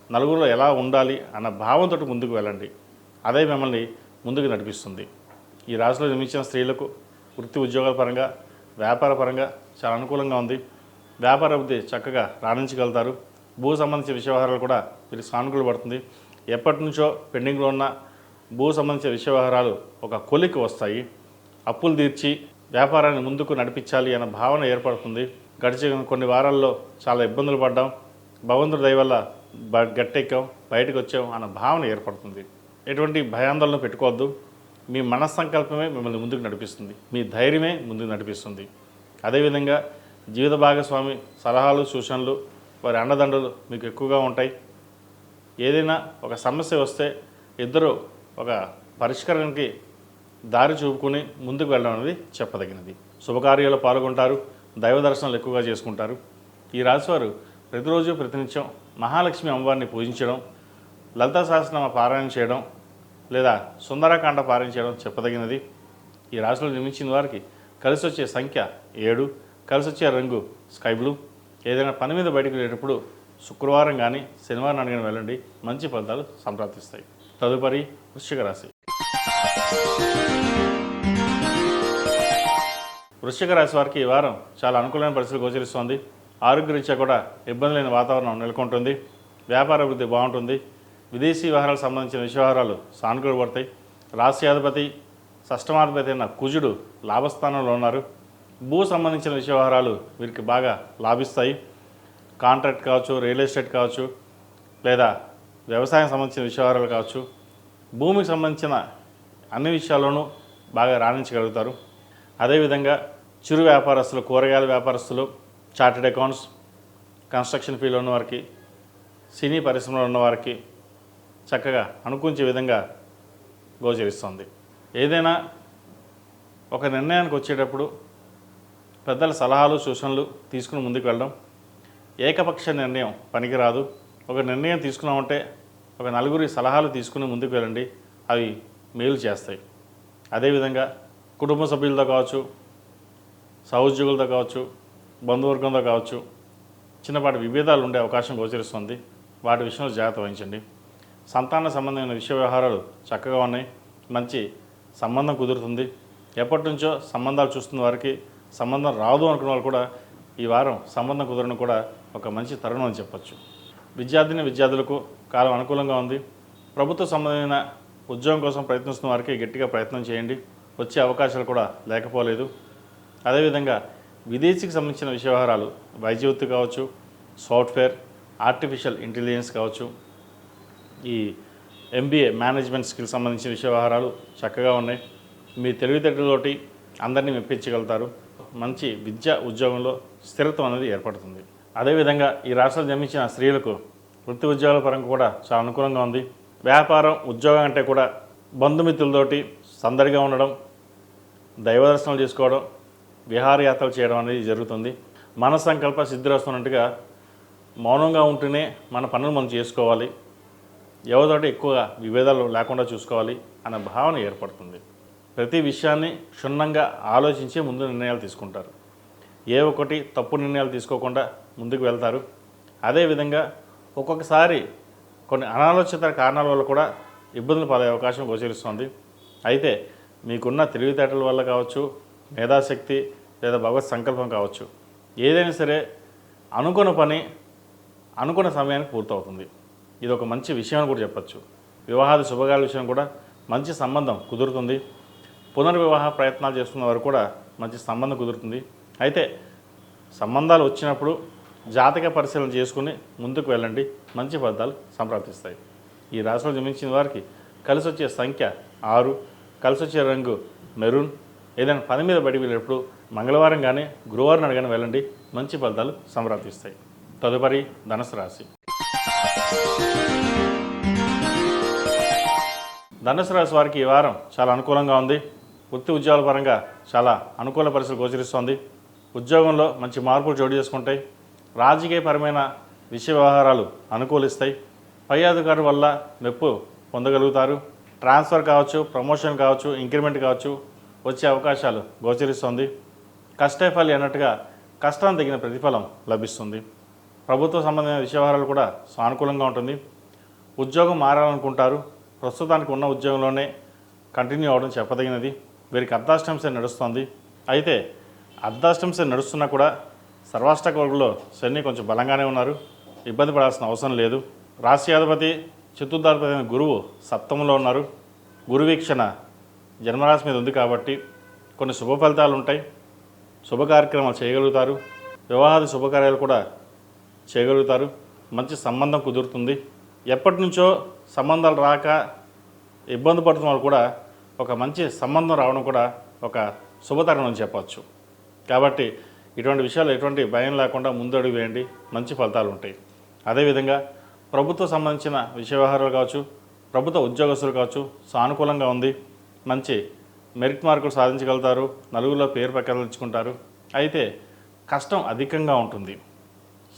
A: నలుగురిలో ఎలా ఉండాలి అన్న భావంతో ముందుకు వెళ్ళండి. అదే మిమ్మల్ని ముందుకు నడిపిస్తుంది. ఈ రాశిలో జన్మించిన స్త్రీలకు వృత్తి ఉద్యోగాల పరంగా, వ్యాపార పరంగా చాలా అనుకూలంగా ఉంది. వ్యాపార వృద్ధి చక్కగా రాణించగలుగుతారు. భూ సంబంధించిన వ్యవహారాలు కూడా వీరికి సానుకూలపడుతుంది. ఎప్పటి నుంచో పెండింగ్లో ఉన్న భూ సంబంధించిన వ్యవహారాలు ఒక కొలికి వస్తాయి. అప్పులు తీర్చి వ్యాపారాన్ని ముందుకు నడిపించాలి అన్న భావన ఏర్పడుతుంది. గడిచిన కొన్ని వారాల్లో చాలా ఇబ్బందులు పడ్డాం, భగవంతుడి దయ వల్ల గట్టెక్కాం, బయటకు వచ్చాం అన్న భావన ఏర్పడుతుంది. ఎటువంటి భయాందోళన పెట్టుకోవద్దు. మీ మనస్సంకల్పమే మిమ్మల్ని ముందుకు నడిపిస్తుంది. మీ ధైర్యమే ముందుకు నడిపిస్తుంది. అదేవిధంగా జీవిత భాగస్వామి సలహాలు, సూచనలు, వారి అండదండలు మీకు ఎక్కువగా ఉంటాయి. ఏదైనా ఒక సమస్య వస్తే ఇద్దరు ఒక పరిష్కారానికి దారి చూపుకొని ముందుకు వెళ్ళడం అనేది చెప్పదగినది. శుభకార్యాల్లో పాల్గొంటారు. దైవ దర్శనాలు ఎక్కువగా చేసుకుంటారు. ఈ రాశివారు ప్రతిరోజు ప్రతినిత్యం మహాలక్ష్మి అమ్మవారిని పూజించడం, లలితా సహస్రనామ పారాయణ చేయడం లేదా సుందరకాండ పారాయణ చేయడం చెప్పదగినది. ఈ రాశిలో జన్మించిన వారికి కలిసి వచ్చే సంఖ్య 7, కలిసి వచ్చే రంగు స్కై బ్లూ. ఏదైనా పని మీద బయటకు వెళ్ళేటప్పుడు శుక్రవారం కానీ శనివారం నాడు కానీ వెళ్ళండి, మంచి ఫలితాలు సంప్రాప్తిస్తాయి. తదుపరి వృశ్చిక రాశి. వృశ్చిక రాశి వారికి ఈ వారం చాలా అనుకూలమైన పరిస్థితులు గోచరిస్తోంది. ఆరోగ్యరీత్యా కూడా ఇబ్బంది లేని వాతావరణం నెలకొంటుంది. వ్యాపార అభివృద్ధి బాగుంటుంది. విదేశీ వ్యవహారాలకు సంబంధించిన వ్యవహారాలు సానుకూలపడతాయి. రాశ్యాధిపతి షష్టమాధిపతి అయిన కుజుడు లాభస్థానంలో ఉన్నారు. భూ సంబంధించిన వ్యవహారాలు వీరికి బాగా లాభిస్తాయి. కాంట్రాక్ట్ కావచ్చు, రియల్ ఎస్టేట్ కావచ్చు, లేదా వ్యవసాయం సంబంధించిన వ్యవహారాలు కావచ్చు, భూమికి సంబంధించిన అన్ని విషయాల్లోనూ బాగా రాణించగలుగుతారు. అదేవిధంగా చిరు వ్యాపారస్తులు, కూరగాయల వ్యాపారస్తులు, చార్టెడ్ అకౌంట్స్, కన్స్ట్రక్షన్ ఫీల్డ్లో ఉన్న వారికి, సినీ పరిశ్రమలో ఉన్న వారికి చక్కగా అనుకూలించే విధంగా గోచరిస్తుంది. ఏదైనా ఒక నిర్ణయానికి వచ్చేటప్పుడు పెద్దల సలహాలు సూచనలు తీసుకుని ముందుకు వెళ్ళడం. ఏకపక్ష నిర్ణయం పనికిరాదు. ఒక నిర్ణయం తీసుకున్నామంటే ఒక నలుగురి సలహాలు తీసుకుని ముందుకు వెళ్ళండి, అవి మేలు చేస్తాయి. అదేవిధంగా కుటుంబ సభ్యులతో కావచ్చు, సహోద్యోగులతో కావచ్చు, బంధువర్గంతో కావచ్చు చిన్నపాటి విభేదాలు ఉండే అవకాశం గోచరిస్తుంది. వాటి విషయంలో జాగ్రత్త వహించండి. సంతాన సంబంధమైన వ్యవహారాలు చక్కగా ఉన్నాయి. మంచి సంబంధం కుదురుతుంది. ఎప్పటి నుంచో సంబంధాలు చూస్తున్న వారికి సంబంధం రాదు అనుకున్న వాళ్ళు కూడా ఈ వారం సంబంధం కుదరడం కూడా ఒక మంచి తరుణం అని చెప్పచ్చు. విద్యార్థులకు కాలం అనుకూలంగా ఉంది. ప్రభుత్వ సంబంధమైన ఉద్యోగం కోసం ప్రయత్నిస్తున్న వారికి గట్టిగా ప్రయత్నం చేయండి. వచ్చే అవకాశాలు కూడా లేకపోలేదు. అదేవిధంగా విదేశీకి సంబంధించిన వ్యవహారాలు, వైద్యుత్తు కావచ్చు, సాఫ్ట్వేర్, ఆర్టిఫిషియల్ ఇంటెలిజెన్స్ కావచ్చు, ఈ MBA మేనేజ్మెంట్ స్కిల్ సంబంధించిన వ్యవహారాలు చక్కగా ఉన్నాయి. మీ తెలివితేటలతోటి అందరినీ మెప్పించగలుగుతారు. మంచి విద్య, ఉద్యోగంలో స్థిరత్వం అనేది ఏర్పడుతుంది. అదేవిధంగా ఈ రాష్ట్రంలో జన్మించిన స్త్రీలకు వృత్తి ఉద్యోగాల పరంగా కూడా చాలా అనుకూలంగా ఉంది. వ్యాపారం, ఉద్యోగం అంటే కూడా బంధుమిత్రులతోటి సందడిగా ఉండడం, దైవదర్శనాలు చేసుకోవడం, విహారయాత్రలు చేయడం అనేది జరుగుతుంది. మన సంకల్ప సిద్ధిరస్తున్నట్టుగా మౌనంగా ఉంటూనే మన పనులు మనం చేసుకోవాలి, ఎవరితోటి ఎక్కువగా విభేదాలు లేకుండా చూసుకోవాలి అన్న భావన ఏర్పడుతుంది. ప్రతి విషయాన్ని క్షుణ్ణంగా ఆలోచించి ముందు నిర్ణయాలు తీసుకుంటారు. ఏ ఒక్కటి తప్పు నిర్ణయాలు తీసుకోకుండా ముందుకు వెళ్తారు. అదేవిధంగా ఒక్కొక్కసారి కొన్ని అనాలోచిత కారణాల వల్ల కూడా ఇబ్బందులు పడే అవకాశం గోచరిస్తుంది. అయితే మీకున్న తెలివితేటల వల్ల కావచ్చు, మేధాశక్తి లేదా భగవత్ సంకల్పం కావచ్చు, ఏదైనా సరే అనుకున్న పని అనుకున్న సమయానికి పూర్తవుతుంది. ఇది ఒక మంచి విషయం అని కూడా చెప్పచ్చు. వివాహాది శుభకార్యాల విషయం కూడా మంచి సంబంధం కుదురుతుంది. పునర్వివాహ ప్రయత్నాలు చేస్తున్న వారు కూడా మంచి సంబంధం కుదురుతుంది. అయితే సంబంధాలు వచ్చినప్పుడు జాతక పరిశీలన చేసుకుని ముందుకు వెళ్ళండి, మంచి ఫలితాలు సంప్రాప్తిస్తాయి. ఈ రాశిలో జన్మించిన వారికి కలిసి వచ్చే సంఖ్య 6, కలిసి వచ్చే రంగు మెరూన్. ఏదైనా పని మీద బయటికి వెళ్ళేటప్పుడు మంగళవారం కానీ గురువారం నాడు కానీ వెళ్ళండి, మంచి ఫలితాలు సంప్రాప్తిస్తాయి. తదుపరి ధనుసు రాశి. ధనుసు రాశి వారికి ఈ వారం చాలా అనుకూలంగా ఉంది. వృత్తి ఉద్యోగాల పరంగా చాలా అనుకూల పరిస్థితులు గోచరిస్తోంది. ఉద్యోగంలో మంచి మార్పులు చోటు చేసుకుంటాయి. రాజకీయపరమైన వ్యవహారాలు అనుకూలిస్తాయి. పై అధికారుల వల్ల మెప్పు పొందగలుగుతారు. ట్రాన్స్ఫర్ కావచ్చు, ప్రమోషన్ కావచ్చు, ఇంక్రిమెంట్ కావచ్చు వచ్చే అవకాశాలు గోచరిస్తుంది. కష్టఫలి అన్నట్టుగా కష్టానికి తగిన ప్రతిఫలం లభిస్తుంది. ప్రభుత్వ సంబంధమైన వ్యవహారాలు కూడా సానుకూలంగా ఉంటుంది. ఉద్యోగం మారాలనుకుంటారు. ప్రస్తుతానికి ఉన్న ఉద్యోగంలోనే కంటిన్యూ అవ్వడం చెప్పదగినది. వీరికి అర్ధాష్టంశ నడుస్తుంది. అయితే అర్ధాష్టంశ నడుస్తున్నా కూడా సర్వాష్టక వర్గంలో శని కొంచెం బలంగానే ఉన్నారు. ఇబ్బంది పడాల్సిన అవసరం లేదు. రాశ్యాధిపతి చతుర్థాధిపతి అయిన గురువు సప్తమంలో ఉన్నారు. గురువీక్షణ జన్మరాశి మీద ఉంది కాబట్టి కొన్ని శుభ ఫలితాలు ఉంటాయి. శుభ కార్యక్రమాలు చేయగలుగుతారు. వివాహాది శుభకార్యాలు కూడా చేయగలుగుతారు. మంచి సంబంధం కుదురుతుంది. ఎప్పటి నుంచో సంబంధాలు రాక ఇబ్బంది పడుతున్న వాళ్ళు కూడా ఒక మంచి సంబంధం రావడం కూడా ఒక శుభతరుణం అని చెప్పవచ్చు. కాబట్టి ఇటువంటి విషయాలు ఎటువంటి భయం లేకుండా ముందడుగు వేయండి, మంచి ఫలితాలు ఉంటాయి. అదేవిధంగా ప్రభుత్వ సంబంధించిన వ్యవహారాలు కావచ్చు, ప్రభుత్వ ఉద్యోగస్తులు కావచ్చు సానుకూలంగా ఉంది. మంచి మెరిట్ మార్కులు సాధించగలుగుతారు. నలుగురిలో పేరు ప్రకటించుకుంటారు. అయితే కష్టం అధికంగా ఉంటుంది.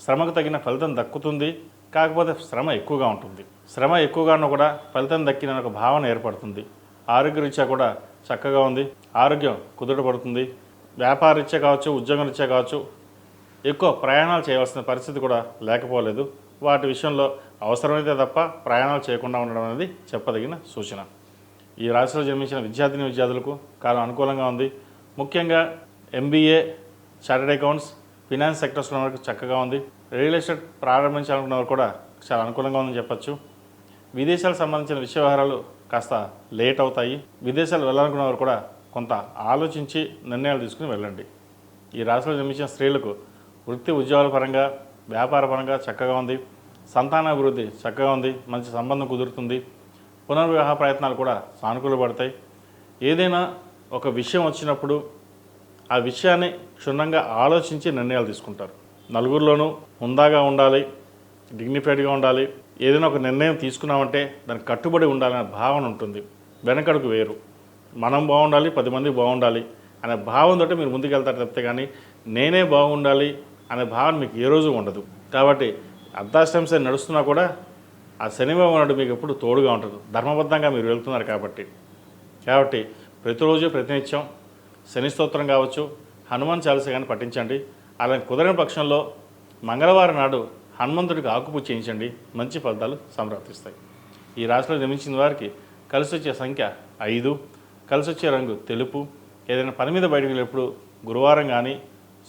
A: శ్రమకు తగిన ఫలితం దక్కుతుంది. కాకపోతే శ్రమ ఎక్కువగా ఉంటుంది. శ్రమ ఎక్కువగా ఉన్నా కూడా ఫలితం దక్కిన ఒక భావన ఏర్పడుతుంది. ఆరోగ్యరీత్యా కూడా చక్కగా ఉంది. ఆరోగ్యం కుదుటపడుతుంది. వ్యాపారరీత్యా కావచ్చు, ఉద్యోగరీత్యా కావచ్చు, ఎక్కువ ప్రయాణాలు చేయవలసిన పరిస్థితి కూడా లేకపోలేదు. వాటి విషయంలో అవసరమైతే తప్ప ప్రయాణాలు చేయకుండా ఉండడం అనేది చెప్పదగిన సూచన. ఈ రాశిలో జన్మించిన విద్యార్థులకు కాలం అనుకూలంగా ఉంది. ముఖ్యంగా MBA, chartered accounts, finance sectors ఉన్న వరకు చక్కగా ఉంది. రియల్ ఎస్టేట్ ప్రారంభించాలనుకున్న వారు కూడా చాలా అనుకూలంగా ఉందని చెప్పచ్చు. విదేశాలకు సంబంధించిన విషయ వ్యవహారాలు కాస్త లేట్ అవుతాయి. విదేశాలు వెళ్ళాలనుకున్న వారు కూడా కొంత ఆలోచించి నిర్ణయాలు తీసుకుని వెళ్ళండి. ఈ రాశిలో జన్మించిన స్త్రీలకు వృత్తి ఉద్యోగాల పరంగా, వ్యాపార పరంగా చక్కగా ఉంది. సంతానాభివృద్ధి చక్కగా ఉంది. మంచి సంబంధం కుదురుతుంది. పునర్వివాహ ప్రయత్నాలు కూడా సానుకూలపడతాయి. ఏదైనా ఒక విషయం వచ్చినప్పుడు ఆ విషయాన్ని క్షుణ్ణంగా ఆలోచించి నిర్ణయాలు తీసుకుంటారు. నలుగురిలోనూ హుందాగా ఉండాలి, డిగ్నిఫైడ్గా ఉండాలి. ఏదైనా ఒక నిర్ణయం తీసుకున్నామంటే దానికి కట్టుబడి ఉండాలనే భావన ఉంటుంది. వెనకడుగు వేరు. మనం బాగుండాలి, 10 మంది బాగుండాలి అనే భావంతో మీరు ముందుకెళ్తారు తప్పితే కానీ నేనే బాగుండాలి అనే భావన మీకు ఏ రోజు ఉండదు. కాబట్టి అర్ధాష్టమి శని నడుస్తున్నా కూడా ఆ శనివారం మీకు ఎప్పుడు తోడుగా ఉంటుంది. ధర్మబద్ధంగా మీరు వెళ్తున్నారు కాబట్టి ప్రతిరోజు ప్రతినిత్యం శని స్తోత్రం కావచ్చు, హనుమాన్ చాలీసా కానీ పఠించండి. అలా కుదరని పక్షంలో మంగళవారం నాడు హనుమంతుడికి ఆకుపూజ చేయించండి. మంచి ఫలితాలు సంప్రాప్తిస్తాయి. ఈ రాశిలో జన్మించిన వారికి కలిసి వచ్చే సంఖ్య 5, కలిసి వచ్చే రంగు తెలుపు. ఏదైనా పని మీద బయటకు వెళ్ళేప్పుడు గురువారం కానీ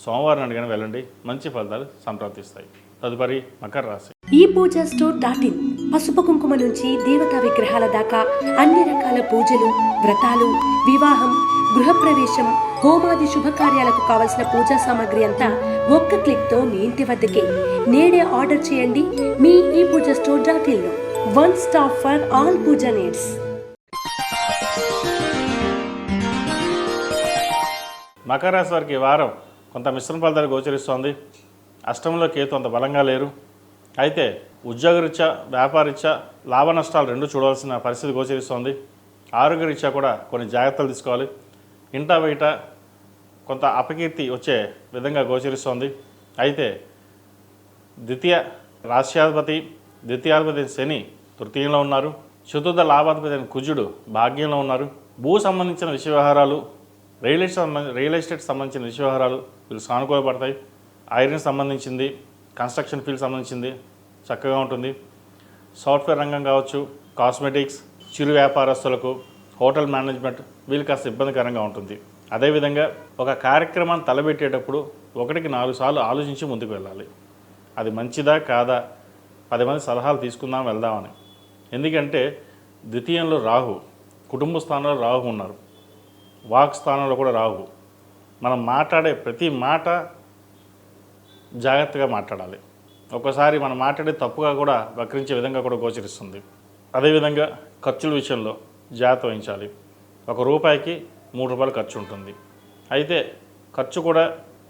A: సోమవారం నాడు కానీ వెళ్ళండి. మంచి ఫలితాలు సంప్రాప్తిస్తాయి. తదుపరి మకర రాశి.
B: ఈ పూజా స్టోర్ .in పసుపు కుంకుమ నుంచి దేవతా విగ్రహాల దాకా అన్ని రకాల పూజలు, వ్రతాలు, వివాహం, గృహప్రవేశం, హోమాది శుభకార్యాలకు కావలసిన పూజా సామాగ్రి అంతా ఒక్క క్లిక్తో మీ ఇంటి వద్దకే. నేడే ఆర్డర్ చేయండి మీ ఈ పూజా స్టోర్ .in లో. One stop for all puja needs.
A: మకర రాశి వారికి ఈ వారం కొంత మిశ్రమ ఫలితాలు గోచరిస్తోంది. అష్టమంలో కేతు అంత బలంగా లేరు. అయితే ఉద్యోగరీత్యా, వ్యాపారరీత్యా లాభ నష్టాలు రెండు చూడవలసిన పరిస్థితి గోచరిస్తోంది. ఆరోగ్యరీత్యా కూడా కొన్ని జాగ్రత్తలు తీసుకోవాలి. ఇంటా బయట కొంత అపకీర్తి వచ్చే విధంగా గోచరిస్తోంది. అయితే ద్వితీయాధిపతి శని తృతీయంలో ఉన్నారు. చతుర్థ లాభాధిపతి అయిన కుజుడు భాగ్యంలో ఉన్నారు. భూ సంబంధించిన విషయ వ్యవహారాలు, రియల్ ఎస్టేట్ సంబంధించిన విషయ వ్యవహారాలు వీళ్ళు సానుకూలపడతాయి. ఐరన్ సంబంధించింది, కన్స్ట్రక్షన్ ఫీల్డ్ సంబంధించింది చక్కగా ఉంటుంది. సాఫ్ట్వేర్ రంగం కావచ్చు, కాస్మెటిక్స్, చిరు వ్యాపారస్తులకు, హోటల్ మేనేజ్మెంట్ వీళ్ళు కాస్త ఇబ్బందికరంగా ఉంటుంది. అదేవిధంగా ఒక కార్యక్రమాన్ని తలబెట్టేటప్పుడు 1కి 4 సార్లు ఆలోచించి ముందుకు వెళ్ళాలి. అది మంచిదా కాదా, 10 మంది సలహాలు తీసుకుందాం వెళ్దామని. ఎందుకంటే ద్వితీయంలో రాహు, కుటుంబ స్థానంలో రాహు ఉన్నారు. వాక్ స్థానంలో కూడా రాహు. మనం మాట్లాడే ప్రతి మాట జాగ్రత్తగా మాట్లాడాలి. ఒక్కోసారి మనం మాట్లాడే తప్పుగా కూడా వక్రించే విధంగా కూడా గోచరిస్తుంది. అదేవిధంగా ఖర్చుల విషయంలో జాగ్రత్త వహించాలి. ₹1కి ₹3 ఖర్చు ఉంటుంది. అయితే ఖర్చు కూడా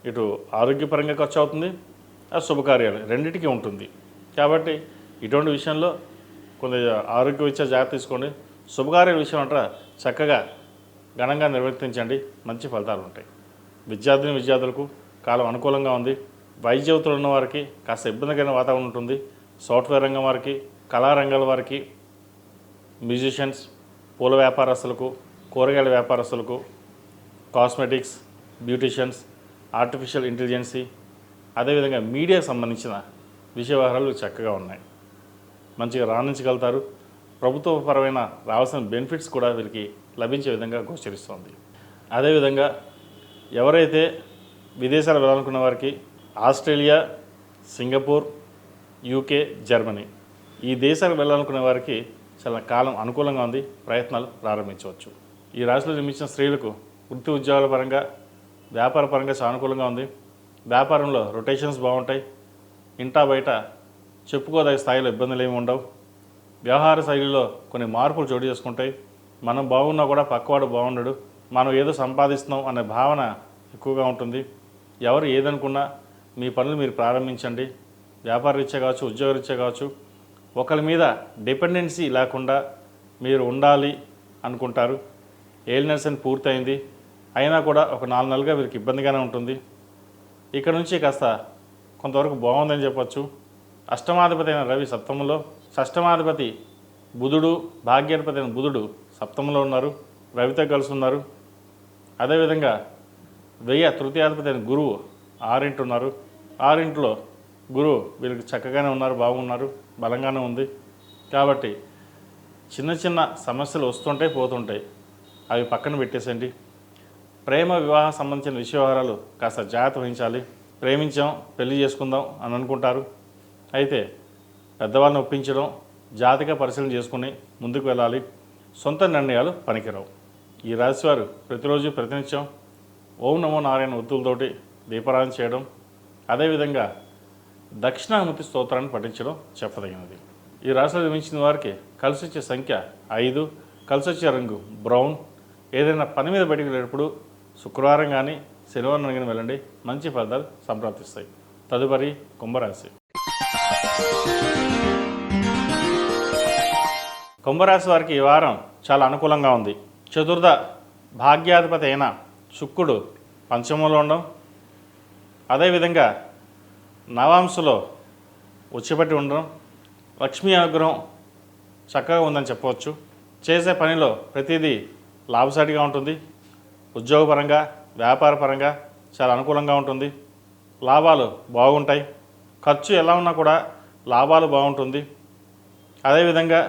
A: ఇటు ఆరోగ్యపరంగా ఖర్చు అవుతుంది, శుభకార్యాలు రెండింటికి ఉంటుంది. కాబట్టి ఇటువంటి విషయంలో కొంత ఆరోగ్యరీత్యా జాగ్రత్త తీసుకోండి. శుభకార్యాల విషయం అంటారా చక్కగా ఘనంగా నిర్వర్తించండి. మంచి ఫలితాలు ఉంటాయి. విద్యార్థులకు కాలం అనుకూలంగా ఉంది. వైద్యవతులు ఉన్న వారికి కాస్త ఇబ్బందికరమైన వాతావరణం ఉంటుంది. సాఫ్ట్వేర్ రంగం వారికి, కళారంగాల వారికి, మ్యూజిషియన్స్, పూల వ్యాపారస్తులకు, కూరగాయల వ్యాపారస్తులకు, కాస్మెటిక్స్, బ్యూటిషియన్స్, ఆర్టిఫిషియల్ ఇంటెలిజెన్సీ, అదేవిధంగా మీడియాకు సంబంధించిన విషయ వ్యవహారాలు చక్కగా ఉన్నాయి. మంచిగా రాణించగలుగుతారు. ప్రభుత్వపరమైన రావాల్సిన బెనిఫిట్స్ కూడా వీరికి లభించే విధంగా గోచరిస్తోంది. అదేవిధంగా ఎవరైతే విదేశాలు వెళ్ళాలనుకున్న వారికి ఆస్ట్రేలియా, సింగపూర్, UK, జర్మనీ ఈ దేశాలకు వెళ్ళాలనుకునే వారికి చాలా కాలం అనుకూలంగా ఉంది. ప్రయత్నాలు ప్రారంభించవచ్చు. ఈ రాశిలో జన్మించిన స్త్రీలకు వృత్తి ఉద్యోగాల పరంగా, వ్యాపార పరంగా చాలా అనుకూలంగా ఉంది. వ్యాపారంలో రొటేషన్స్ బాగుంటాయి. ఇంటా బయట చెప్పుకోదగ్గ స్థాయిలో ఇబ్బందులు ఏమి ఉండవు. వ్యవహార శైలిలో కొన్ని మార్పులు చోటు చేసుకుంటాయి. మనం బాగున్నా కూడా పక్కవాడు బాగుండడు, మనం ఏదో సంపాదిస్తున్నాం అనే భావన ఎక్కువగా ఉంటుంది. ఎవరు ఏదనుకున్నా మీ పనులు మీరు ప్రారంభించండి. వ్యాపార రీత్యా కావచ్చు, ఉద్యోగ రీత్యా కావచ్చు, ఒకరి మీద డిపెండెన్సీ లేకుండా మీరు ఉండాలి అనుకుంటారు. ఏలినర్స్ అని పూర్తయింది అయినా కూడా ఒక 4 నెలలుగా వీరికి ఇబ్బందిగానే ఉంటుంది. ఇక్కడ నుంచి కాస్త కొంతవరకు బాగుందని చెప్పచ్చు. అష్టమాధిపతి అయిన రవి సప్తమంలో, షష్టమాధిపతి బుధుడు, భాగ్యాధిపతి అయిన బుధుడు సప్తమంలో ఉన్నారు, రవితో కలిసి ఉన్నారు. అదేవిధంగా తృతీయాధిపతి అయిన గురువు 6 ఉన్నారు. 6 గురువు వీళ్ళకి చక్కగానే ఉన్నారు, బాగున్నారు, బలంగానే ఉంది. కాబట్టి చిన్న చిన్న సమస్యలు వస్తుంటాయి, పోతుంటాయి, అవి పక్కన పెట్టేసండి. ప్రేమ వివాహం సంబంధించిన విషయవహారాలు కాస్త జాగ్రత్త వహించాలి. ప్రేమించాం, పెళ్లి చేసుకుందాం అని అనుకుంటారు. అయితే పెద్దవాళ్ళని ఒప్పించడం, జాతక పరిశీలన చేసుకుని ముందుకు వెళ్ళాలి. సొంత నిర్ణయాలు పనికిరావు. ఈ రాశివారు ప్రతిరోజు ప్రతినిత్యం ఓం నమో నారాయణ ఒత్తులతోటి దీపారాధన చేయడం, అదేవిధంగా దక్షిణామూర్తి స్తోత్రాన్ని పఠించడం చెప్పదగినది. ఈ రాశిలో జన్మించిన వారికి కలిసి వచ్చే సంఖ్య 5, కలిసి వచ్చే రంగు బ్రౌన్. ఏదైనా పని మీద బయటికి వెళ్ళేటప్పుడు శుక్రవారం కానీ శనివారం కానీ వెళ్ళండి, మంచి ఫలితాలు సంప్రాప్తిస్తాయి. తదుపరి కుంభరాశి. కుంభరాశి వారికి ఈ వారం చాలా అనుకూలంగా ఉంది. చతుర్థ భాగ్యాధిపతి అయిన శుక్రుడు పంచమంలో ఉండడం, అదేవిధంగా నవాంశలో ఉచ్చిపట్టి ఉండడం, లక్ష్మీ అనుగ్రహం చక్కగా ఉందని చెప్పవచ్చు. చేసే పనిలో ప్రతిదీ లాభసాటిగా ఉంటుంది. ఉద్యోగపరంగా, వ్యాపారపరంగా చాలా అనుకూలంగా ఉంటుంది. లాభాలు బాగుంటాయి. ఖర్చు ఎలా ఉన్నా కూడా లాభాలు బాగుంటుంది. అదేవిధంగా